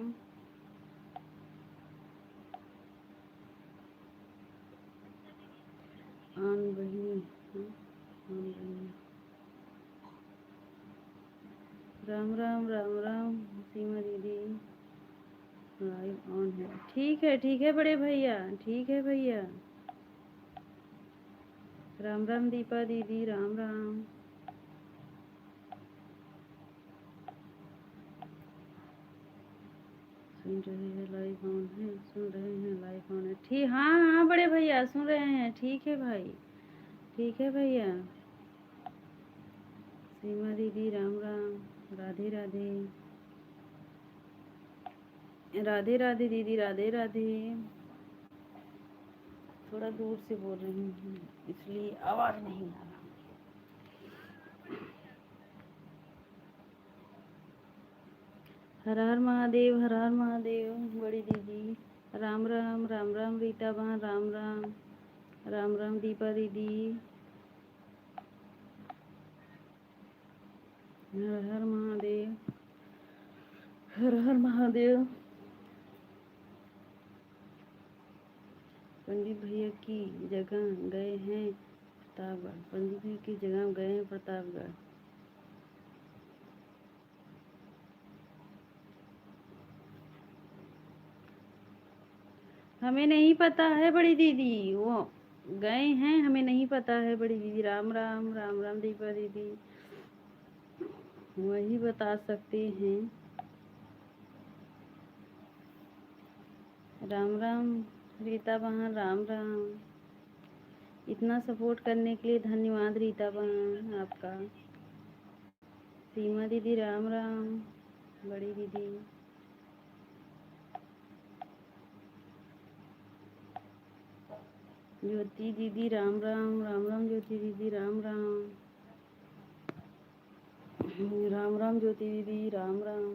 आन बहिनी, आन बहिनी। राम राम राम राम सीमा दीदी, लाइव ऑन है। ठीक है बड़े भैया, ठीक है भैया। राम राम दीपा दीदी, राम राम। सुन रहे हैं लाइव ऑन है, सुन रहे हैं लाइव ऑन है। ठीक, हाँ हाँ बड़े भैया सुन रहे हैं। ठीक है भाई, ठीक है भैया। सीमा दीदी राम राम, राधे राधे, राधे राधे दीदी, राधे राधे। थोड़ा दूर से बोल रही हूँ, इसलिए आवाज़ नहीं आ रहा। हर हर महादेव, हर हर महादेव बड़ी दीदी। राम राम राम राम रीता बहन, राम राम, राम राम दीपा दीदी। हर हर महादेव, हर हर महादेव। पंडित भैया की जगह गए हैं प्रतापगढ़, पंडित भैया की जगह गए हैं प्रतापगढ़। हमें नहीं पता है बड़ी दीदी, वो गए हैं, हमें नहीं पता है बड़ी दीदी। राम राम राम राम दीपा दीदी, वही बता सकते हैं। राम राम रीता बहन, राम राम। इतना सपोर्ट करने के लिए धन्यवाद रीता बहन आपका। सीमा दीदी राम राम, बड़ी दीदी। ज्योति दीदी राम राम, राम राम ज्योति दीदी, राम राम, राम राम ज्योति दीदी, राम राम।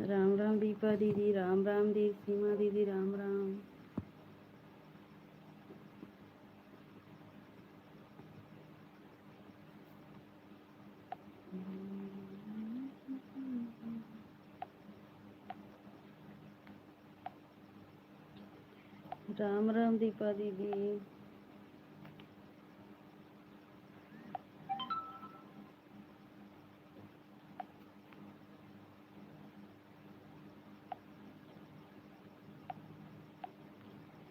राम राम दीपा दीदी, राम राम दी सीमा दीदी, राम राम। राम राम दीपा दीदी।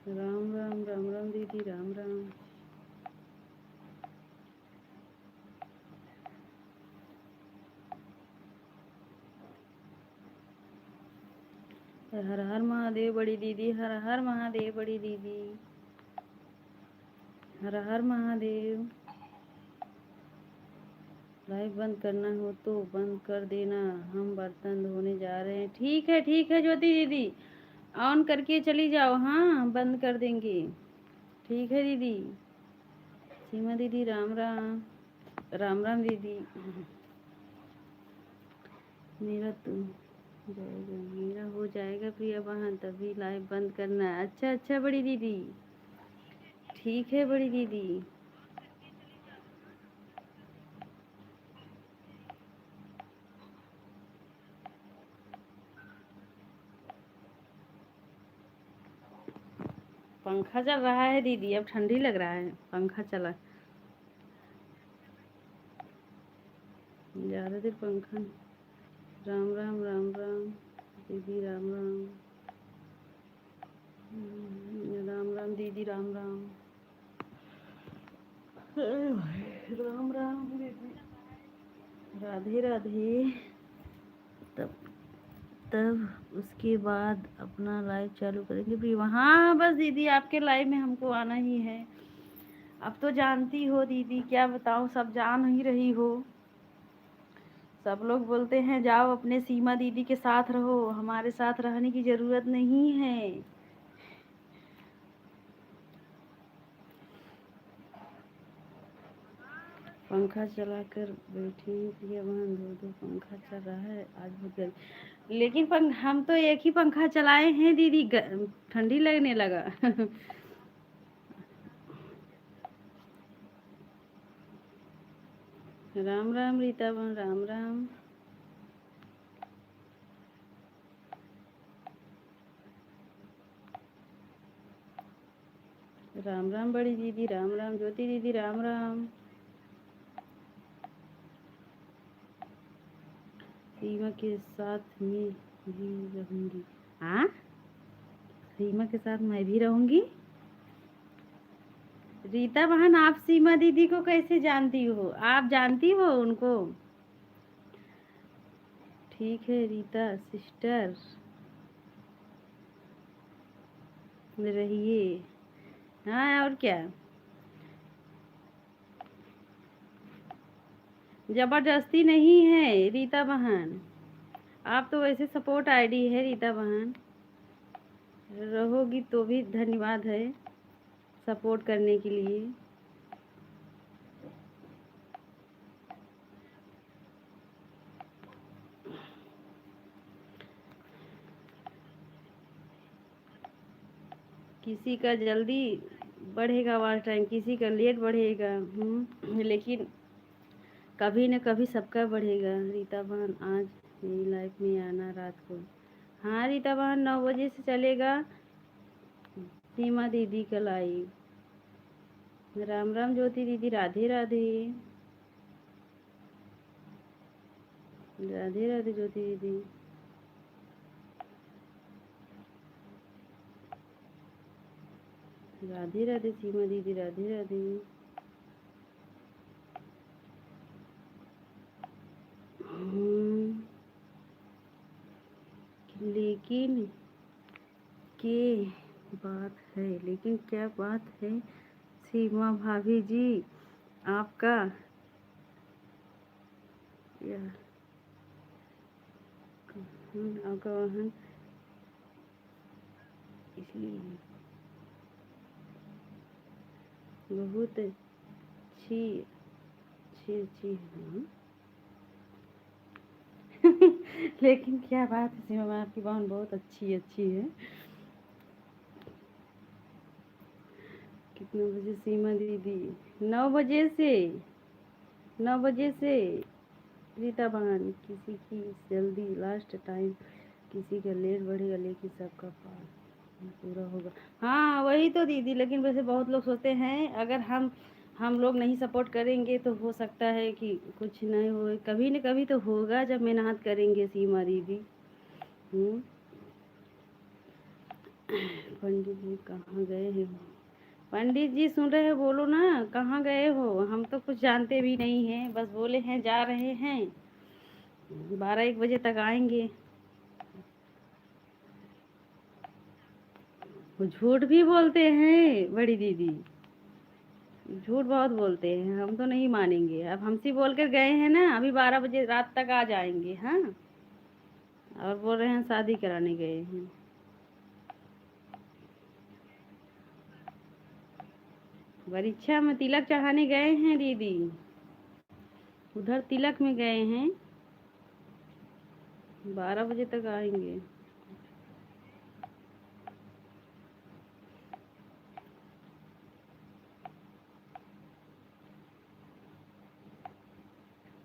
राम राम राम राम दीदी, राम राम। हर हर महादेव बड़ी दीदी, हर हर महादेव बड़ी दीदी, हर हर महादेव। लाइव बंद करना हो तो बंद कर देना, हम बर्तन धोने जा रहे हैं। ठीक है ज्योति दीदी, ऑन करके चली जाओ। हाँ बंद कर देंगे। ठीक है दीदी। सीमा दीदी राम राम। राम राम दीदी। मेरा तो जाएगा, मेरा हो जाएगा प्रिया बहन, तभी लाइव बंद करना है। अच्छा बड़ी दीदी, ठीक है बड़ी दीदी। पंखा चल रहा है दीदी, अब ठंडी लग रहा है, पंखा चला ज़्यादा देर पंखा। राम राम राम राम दीदी, राम राम। राम राम दीदी, राम राम। राम राम दीदी, राधे राधे। तब तब उसके बाद अपना लाइव चालू करेंगे भी वहाँ। बस दीदी आपके लाइव में हमको आना ही है। अब तो जानती हो दीदी, क्या बताऊँ, सब जान ही रही हो। सब लोग बोलते हैं जाओ अपने सीमा दीदी के साथ रहो, हमारे साथ रहने की ज़रूरत नहीं है। पंखा चलाकर बैठी प्रिया बहन, दो पंखा चल रहा है आज बहुत गर्मी। लेकिन हम तो एक ही पंखा चलाए हैं दीदी, ठंडी लगने लगा। राम राम रीता बहन, राम राम। राम राम बड़ी दीदी, राम राम ज्योति दीदी, राम राम। सीमा के साथ में भी रहूंगी। हाँ सीमा के साथ मैं भी रहूंगी। रीता बहन, आप सीमा दीदी को कैसे जानती हो? आप जानती हो उनको? ठीक है रीता सिस्टर, रहिए। हाँ और क्या, जबरदस्ती नहीं है रीता बहन। आप तो वैसे सपोर्ट आईडी है रीता बहन, रहोगी तो भी धन्यवाद है सपोर्ट करने के लिए। किसी का जल्दी बढ़ेगा वॉच टाइम, किसी का लेट बढ़ेगा। लेकिन कभी न कभी सबका बढ़ेगा। रीता बहन आज मेरी लाइफ में आना रात को। हाँ रीता बहन 9 बजे से चलेगा सीमा दीदी का लाइव। राम राम ज्योति दीदी, राधे राधे। राधे राधे ज्योति दीदी। राधे राधे सीमा दीदी, राधे राधे। लेकिन के बात है, लेकिन क्या बात है सीमा भाभी जी आपका? आपका वाहन इसलिए बहुत अच्छी अच्छी अच्छी है। लेकिन क्या बात है सीमा, आपकी बहन बहुत अच्छी है। कितने बजे सीमा दीदी? 9 बजे से, 9 बजे से रीता बहन। किसी की जल्दी लास्ट टाइम, किसी का लेट बढ़ेगा, लेकिन सबका पास पूरा होगा। हाँ वही तो दीदी, लेकिन वैसे बहुत लोग सोचते हैं अगर हम लोग नहीं सपोर्ट करेंगे तो हो सकता है कि कुछ नहीं हो, कभी न कभी तो होगा जब मेहनत करेंगे सीमा दीदी। पंडित जी कहाँ गए हैं? पंडित जी सुन रहे हो? बोलो ना, कहाँ गए हो? हम तो कुछ जानते भी नहीं हैं, बस बोले हैं जा रहे हैं, 12-1 बजे तक आएंगे। वो झूठ भी बोलते हैं बड़ी दीदी, झूठ बहुत बोलते हैं, हम तो नहीं मानेंगे। अब हमसे बोल कर गए हैं ना, अभी 12 बजे रात तक आ जाएंगे। हाँ, और बोल रहे हैं शादी कराने गए हैं। परीक्षा में तिलक चढ़ाने गए हैं दीदी, उधर तिलक में गए हैं। 12 बजे तक आएंगे।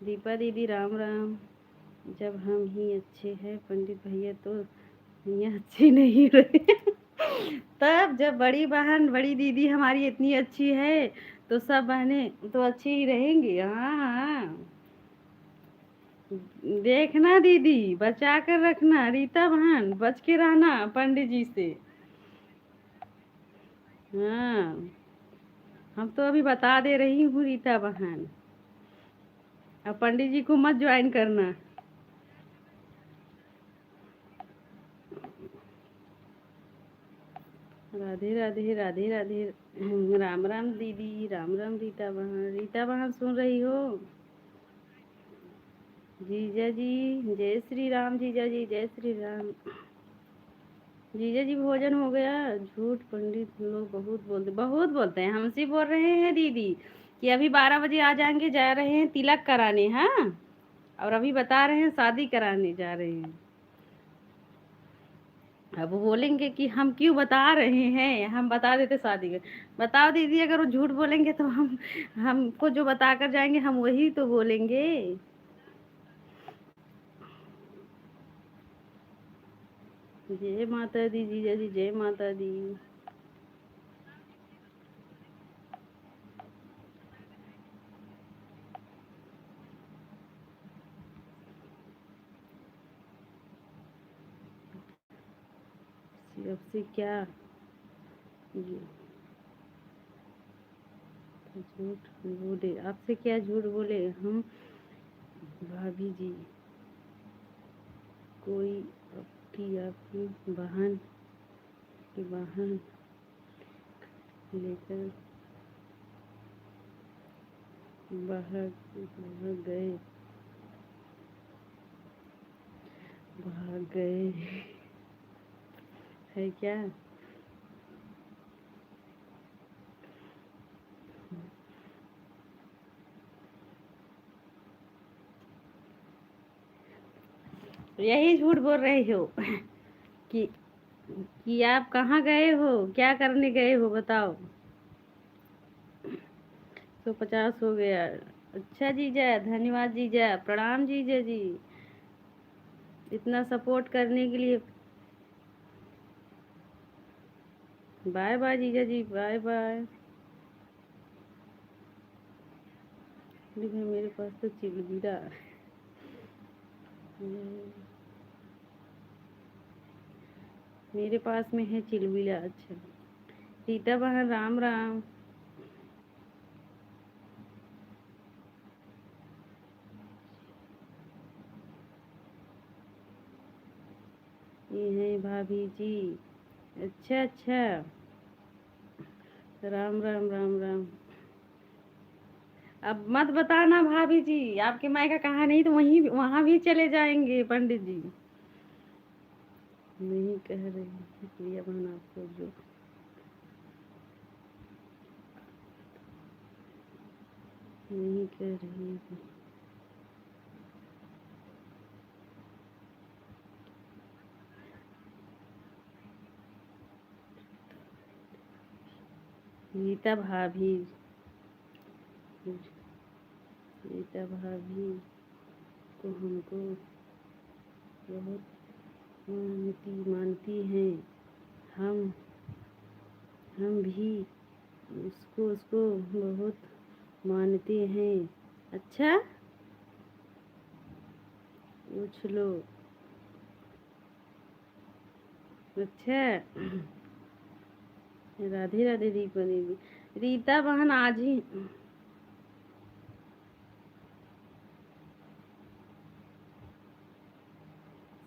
दीपा दीदी राम राम। जब हम ही अच्छे हैं पंडित भैया तो भैया अच्छी नहीं रहे। तब जब बड़ी बहन बड़ी दीदी हमारी इतनी अच्छी है तो सब बहनें तो अच्छी ही रहेंगी। हाँ हाँ, देखना दीदी, बचा कर रखना। रीता बहन बच के रहना पंडित जी से। हाँ, हम तो अभी बता दे रही हूँ रीता बहन, अब पंडित जी को मत ज्वाइन करना। राधे राधे राधे राधे। राम राम दीदी, राम राम रीता बहन। रीता बहन सुन रही हो? जीजा जी जय श्री राम। जीजा जी जय श्री राम। जीजा जी भोजन हो गया? झूठ पंडित लोग बहुत बोलते हैं। हमसे बोल रहे हैं दीदी कि अभी 12 बजे आ जाएंगे, जा रहे हैं तिलक कराने। हाँ, और अभी बता रहे हैं शादी कराने जा रहे हैं। अब वो बोलेंगे कि हम क्यों बता रहे हैं, हम बता देते शादी कर। बताओ दीदी, अगर वो झूठ बोलेंगे तो हम हमको जो बता कर जाएंगे हम वही तो बोलेंगे। जय माता दी जीजा जी, जय माता दी। अब से क्या झूठ बोले? आपसे क्या झूठ बोले हम? भाभी जी कोई आपकी बहन की बहन लेकर भाग गए, भाग गए है क्या? यही झूठ बोल रहे हो कि आप कहाँ गए हो, क्या करने गए हो बताओ। 150 हो गया। अच्छा जीजा, धन्यवाद जीजा, प्रणाम जीजा जी, इतना सपोर्ट करने के लिए। बाय बाय जीजा जी, बाय बाय। मेरे पास तो चिलबिरा। मेरे पास में है चिलबिला। अच्छा, रीता बहन राम राम। ये है भाभी जी। अच्छा अच्छा, राम राम राम राम। अब मत बताना भाभी जी, आपके मायका कहाँ, नहीं तो वहीं वहाँ भी चले जाएंगे पंडित जी। नहीं कह रही प्रिया बहन आपको, जो नहीं कह रही है। रीता भाभी, रीता भाभी को हमको बहुत मानती हैं। हम हम भी उसको बहुत मानते हैं। अच्छा, पूछ लो। अच्छा, राधे राधे दीपा दीदी। रीता बहन आज ही,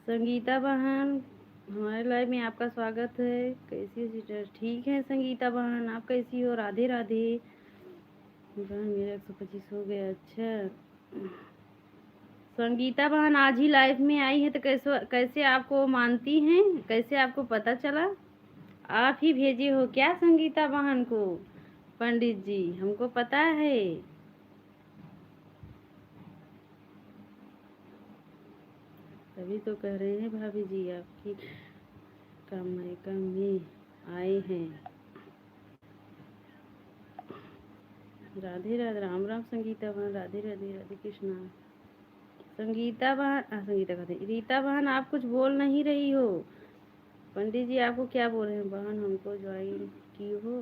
संगीता बहन हमारे लाइव में आपका स्वागत है। कैसी हो सिस्टर? ठीक है संगीता बहन, आप कैसी हो? राधे राधे। बहन मेरा 125 हो गया। अच्छा संगीता बहन आज ही लाइफ में आई है तो कैसे कैसे आपको मानती हैं, कैसे आपको पता चला? आप ही भेजे हो क्या संगीता बहन को? पंडित जी हमको पता है। तभी तो कह रहे हैं भाभी जी आपकी कमाई में आए हैं। राधे राधे, राम राम संगीता बहन, राधे राधे, राधे कृष्णा। संगीता बहन, संगीता कहते रीता बहन आप कुछ बोल नहीं रही हो। पंडित जी आपको क्या बोल रहे हैं? बहन हमको ज्वाइन की हो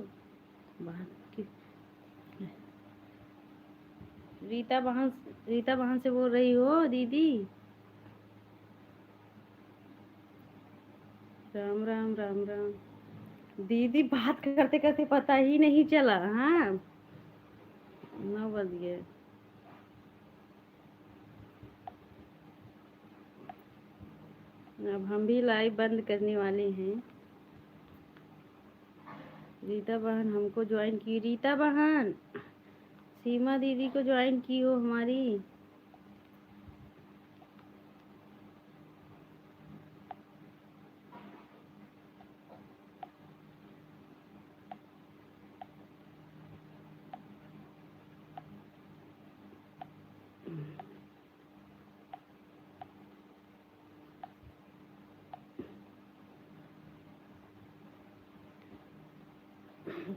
बहन की। रीता बहन से बोल रही हो दीदी? राम राम, राम राम। दीदी बात करते करते पता ही नहीं चला। हाँ 9 बज गए। अब हम भी लाइव बंद करने वाले हैं। रीता बहन हमको ज्वाइन की। रीता बहन सीमा दीदी को ज्वाइन की हो हमारी।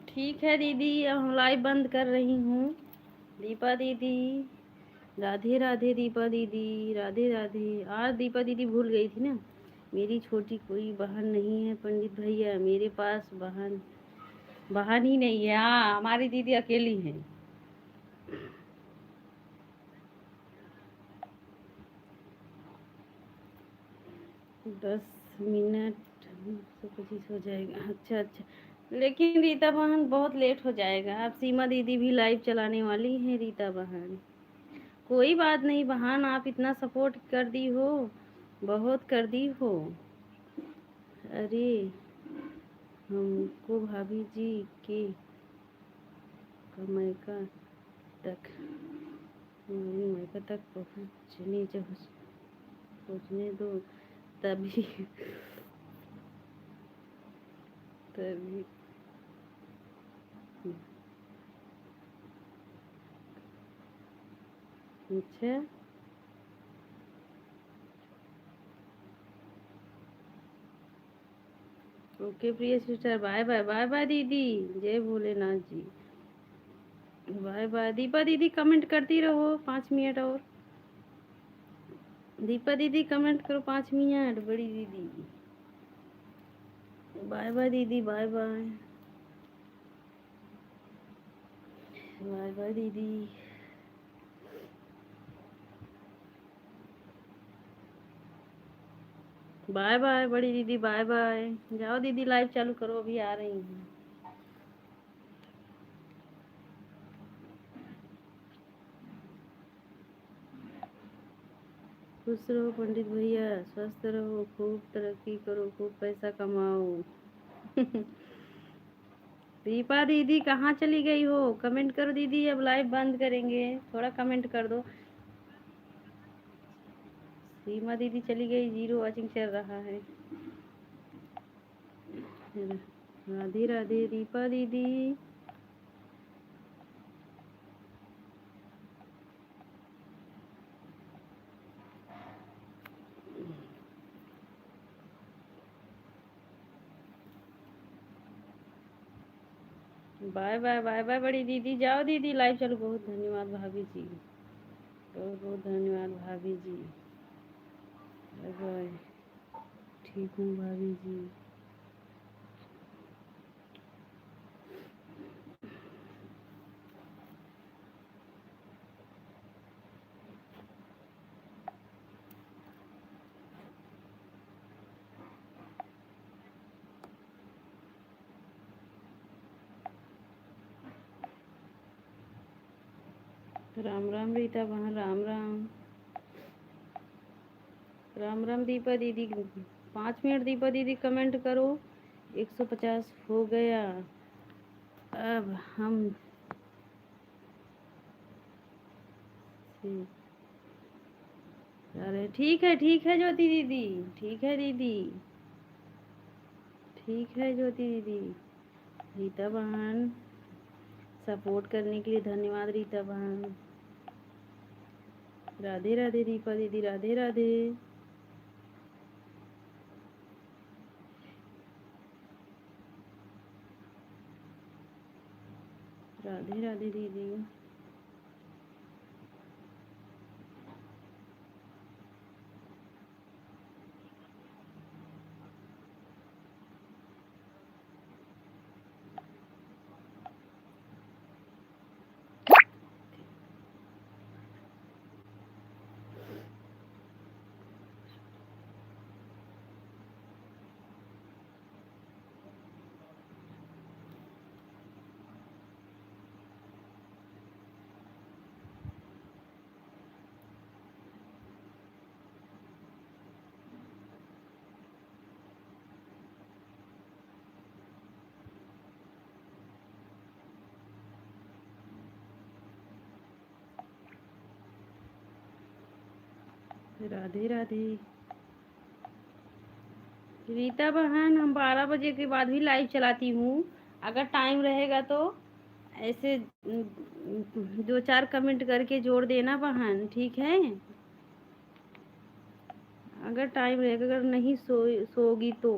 ठीक है दीदी अब हम लाइव बंद कर रही हूँ। दीपा दीदी राधे राधे। दीपा दीदी राधे राधे। आज दीपा दीदी भूल गई थी ना, मेरी छोटी कोई बहन नहीं है पंडित भैया, मेरे पास बहन बहन ही नहीं है। हाँ हमारी दीदी अकेली है। 10 मिनट 125 हो जाएगा। अच्छा अच्छा, लेकिन रीता बहन बहुत लेट हो जाएगा। अब सीमा दीदी भी लाइव चलाने वाली हैं। रीता बहन कोई बात नहीं बहन, आप इतना सपोर्ट कर दी हो, बहुत कर दी हो। अरे हमको भाभी जी के मैका तक मैका तक पहुँचने दो तभी तभी। अच्छा ओके प्रिय sister, bye bye. Bye bye दीदी, जय भोलेनाथ जी। Bye bye. दीपा दीदी कमेंट करती रहो 5 मिनट और। दीपा दीदी कमेंट करो 5 मिनट। बड़ी दीदी बाय बाय। दीदी बाय बाय। बाय बाय दीदी। बाय बाय बड़ी दीदी, बाय बाय। जाओ दीदी लाइव चालू करो, अभी आ रही हूँ। खुश रहो पंडित भैया, स्वस्थ रहो, खूब तरक्की करो, खूब पैसा कमाओ। दीपा दीदी कहाँ चली गई हो? कमेंट करो दीदी, अब लाइव बंद करेंगे, थोड़ा कमेंट कर दो। सीमा दीदी चली गई, 0 वॉचिंग चल रहा है। राधे राधे दीपा दीदी। Bye bye. बाय बाय बड़ी दीदी, जाओ दीदी लाइव चलो। बहुत धन्यवाद भाभी जी, बहुत बहुत धन्यवाद भाभी जी। Bye bye. ठीक हूँ भाभी जी। राम राम रीता बहन, राम राम। राम राम दीपा दीदी, 5 मिनट दीपा दीदी कमेंट करो। 150 हो गया। अब हम अरे ठीक है ज्योति दीदी, ठीक है दीदी, ठीक है ज्योति दीदी। रीता बहन, सपोर्ट करने के लिए धन्यवाद रीता बहन। राधे राधे दीपा दीदी, राधे राधे। राधे राधे दीदी। राधे राधे रीता बहन। हम 12 बजे के बाद भी लाइव चलाती हूँ, अगर टाइम रहेगा तो ऐसे 2-4 कमेंट करके जोड़ देना बहन, ठीक है। अगर टाइम रहेगा, अगर नहीं सोगी तो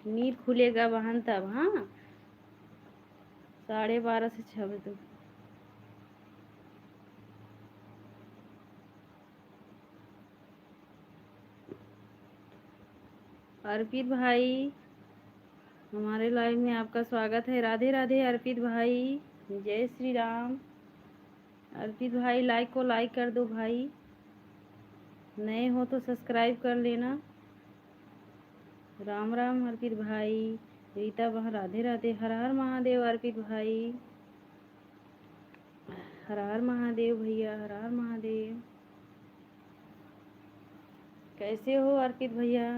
नींद खुलेगा बहन तब। हाँ, 12:30 से 6 बजे तक। अर्पित भाई, हमारे लाइव में आपका स्वागत है। राधे राधे अर्पित भाई, जय श्री राम। अर्पित भाई लाइक को लाइक कर दो भाई, नए हो तो सब्सक्राइब कर लेना। राम राम अर्पित भाई। रीता बहन राधे राधे। हर हर महादेव अर्पित भाई, हर हर महादेव भैया, हर हर महादेव। कैसे हो अर्पित भैया?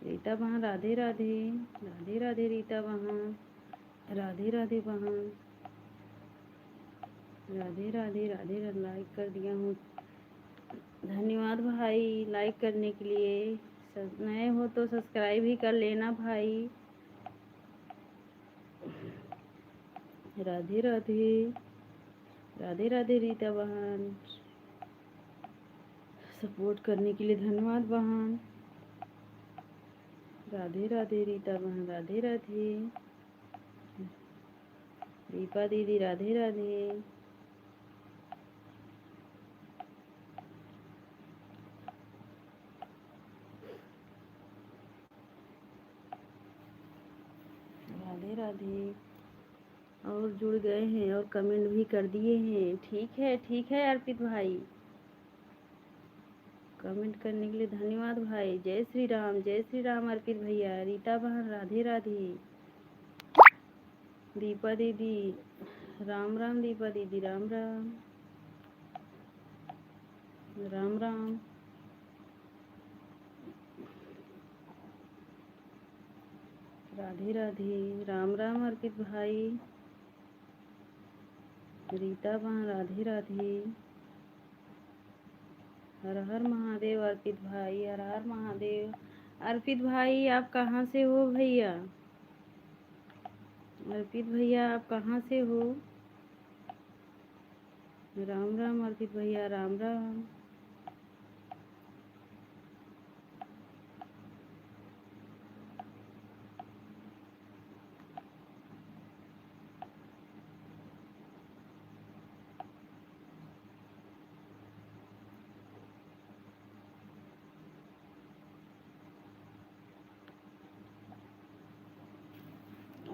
रीता बहन राधे राधे, राधे राधे रीता बहन, राधे राधे बहन, राधे राधे। राधे राधे लाइक कर दिया हूँ, धन्यवाद भाई लाइक करने के लिए। नए हो तो सब्सक्राइब भी कर लेना भाई। राधे राधे, राधे राधे रीता बहन, सपोर्ट करने के लिए धन्यवाद बहन। राधे राधे रीता बहन, राधे राधे। दीपा दीदी राधे राधे। राधे राधे। और जुड़ गए हैं और कमेंट भी कर दिए हैं, ठीक है अर्पित भाई। कमेंट करने के लिए धन्यवाद भाई। जय श्री राम अर्पित भैया। रीता बहन राधे राधे। दीपा दीदी राम राम, दीपा दीदी राम राम, राम राम। राधे राधे, राम राम अर्पित भाई। रीता बहन राधे राधे। हर हर महादेव अर्पित भाई, हर हर महादेव। अर्पित भाई आप कहाँ से हो भैया? अर्पित भैया आप कहाँ से हो? राम राम अर्पित भैया, राम राम।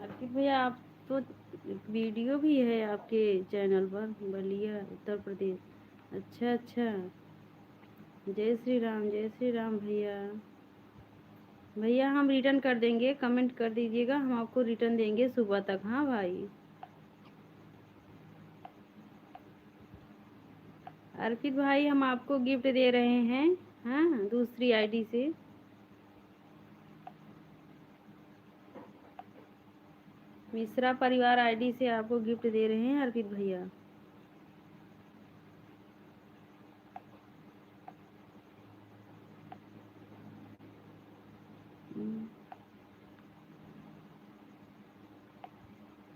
अर्पित भैया आप तो वीडियो भी है आपके चैनल पर, बलिया उत्तर प्रदेश। अच्छा अच्छा, जय श्री राम भैया। भैया हम रिटर्न कर देंगे, कमेंट कर दीजिएगा, हम आपको रिटर्न देंगे सुबह तक। हाँ भाई। अर्पित भाई हम आपको गिफ्ट दे रहे हैं, हाँ, दूसरी आईडी से। मिश्रा परिवार आईडी से आपको गिफ्ट दे रहे हैं अर्पित भैया।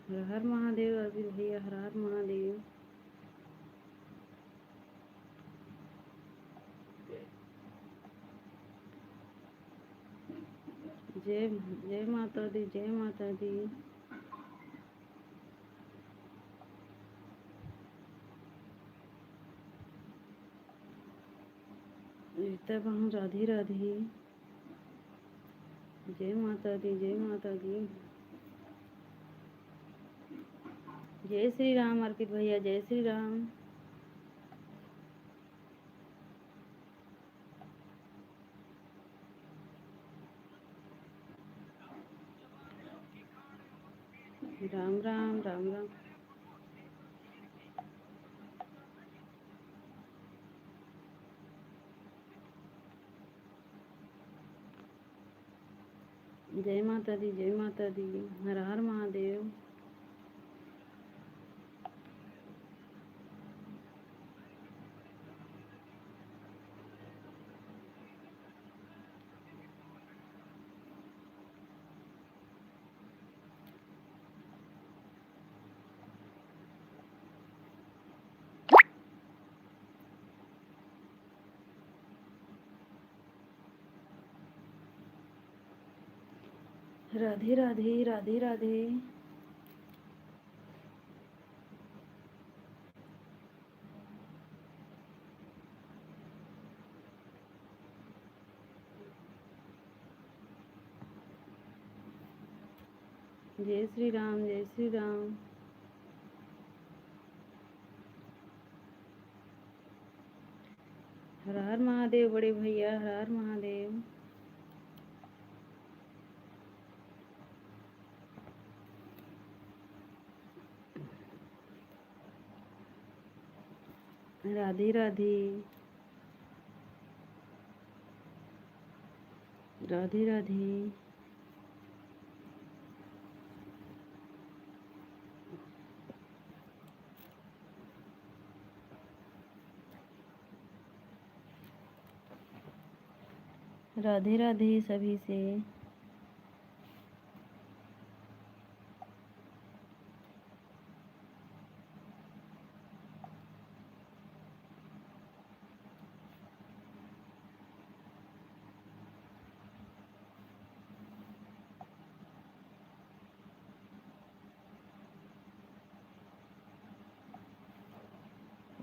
हर हर महादेव अर्पित भैया, हर हर महादेव। जय जय माता दी, जय माता दी। रीता बहन राधे राधे, जय माता दी, जय माता दी। जय श्री राम अर्पित भैया, जय श्री राम। राम राम राम राम। जय माता दी, जय माता दी, हर हर महादेव। राधे राधे, राधे राधे। जय श्री राम, जय श्री राम। हर हर महादेव बड़े भैया, हर हर महादेव। राधे राधे, राधे राधे। राधे राधे सभी से।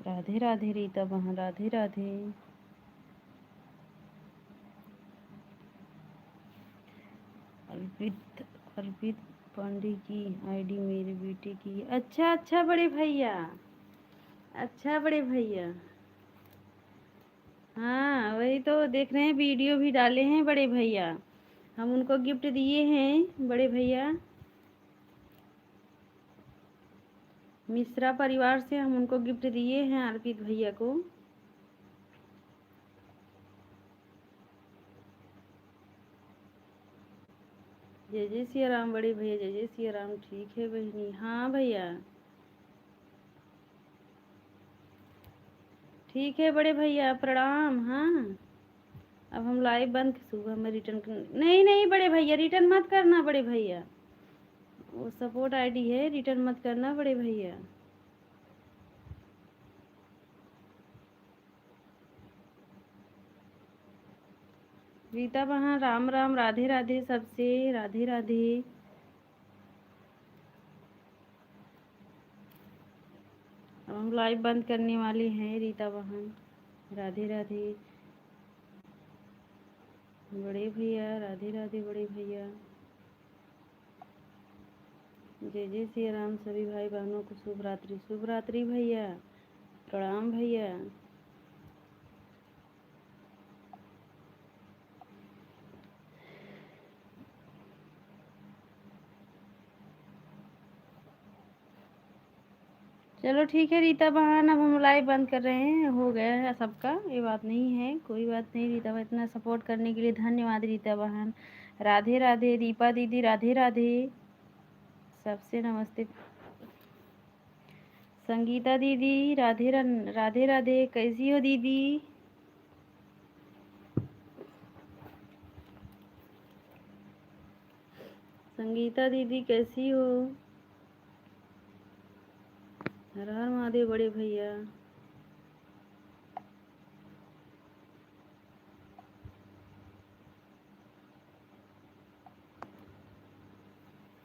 राधे राधे रीता बहन, राधे राधे। अर्पित अर्पित पांडे की आईडी मेरे बेटे की। अच्छा अच्छा बड़े भैया, अच्छा बड़े भैया। हाँ वही तो देख रहे हैं, वीडियो भी डाले हैं बड़े भैया। हम उनको गिफ्ट दिए हैं बड़े भैया। मिश्रा परिवार से हम उनको गिफ्ट दिए हैं अर्पित भैया को। जय जय सिया राम बड़े भैया, जय जय सिया राम। ठीक है बहनी, हाँ भैया ठीक है बड़े भैया, प्रणाम। हाँ अब हम लाइव बंद, सुबह में रिटर्न कर... नहीं नहीं बड़े भैया रिटर्न मत करना बड़े भैया, वो सपोर्ट आईडी है, रिटर्न मत करना बड़े भैया। रीता बहन राम राम, राधे राधे सबसे, राधे राधे। अब हम लाइव बंद करने वाले हैं रीता बहन, राधे राधे बड़े भैया, राधे राधे बड़े भैया। जय जय सिया राम सभी भाई बहनों को शुभ रात्रि, शुभ रात्रि भैया, प्रणाम भैया। चलो ठीक है रीता बहन, अब हम लाइव बंद कर रहे हैं, हो गया है सबका, ये बात नहीं है, कोई बात नहीं। रीता बहन इतना सपोर्ट करने के लिए धन्यवाद रीता बहन। राधे राधे दीपा दीदी, राधे राधे सबसे नमस्ते। संगीता दीदी राधे राधे, कैसी हो दीदी? संगीता दीदी कैसी हो? हर हर महादेव बड़े भैया।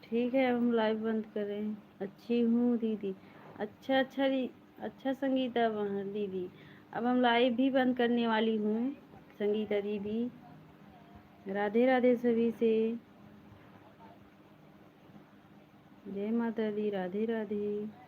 ठीक है, अब हम लाइव बंद करें। अच्छी हूँ दीदी। अच्छा अच्छा अच्छा संगीता दीदी, अब हम लाइव भी बंद करने वाली हूँ। संगीता दीदी राधे राधे सभी से। जय माता दी, राधे राधे।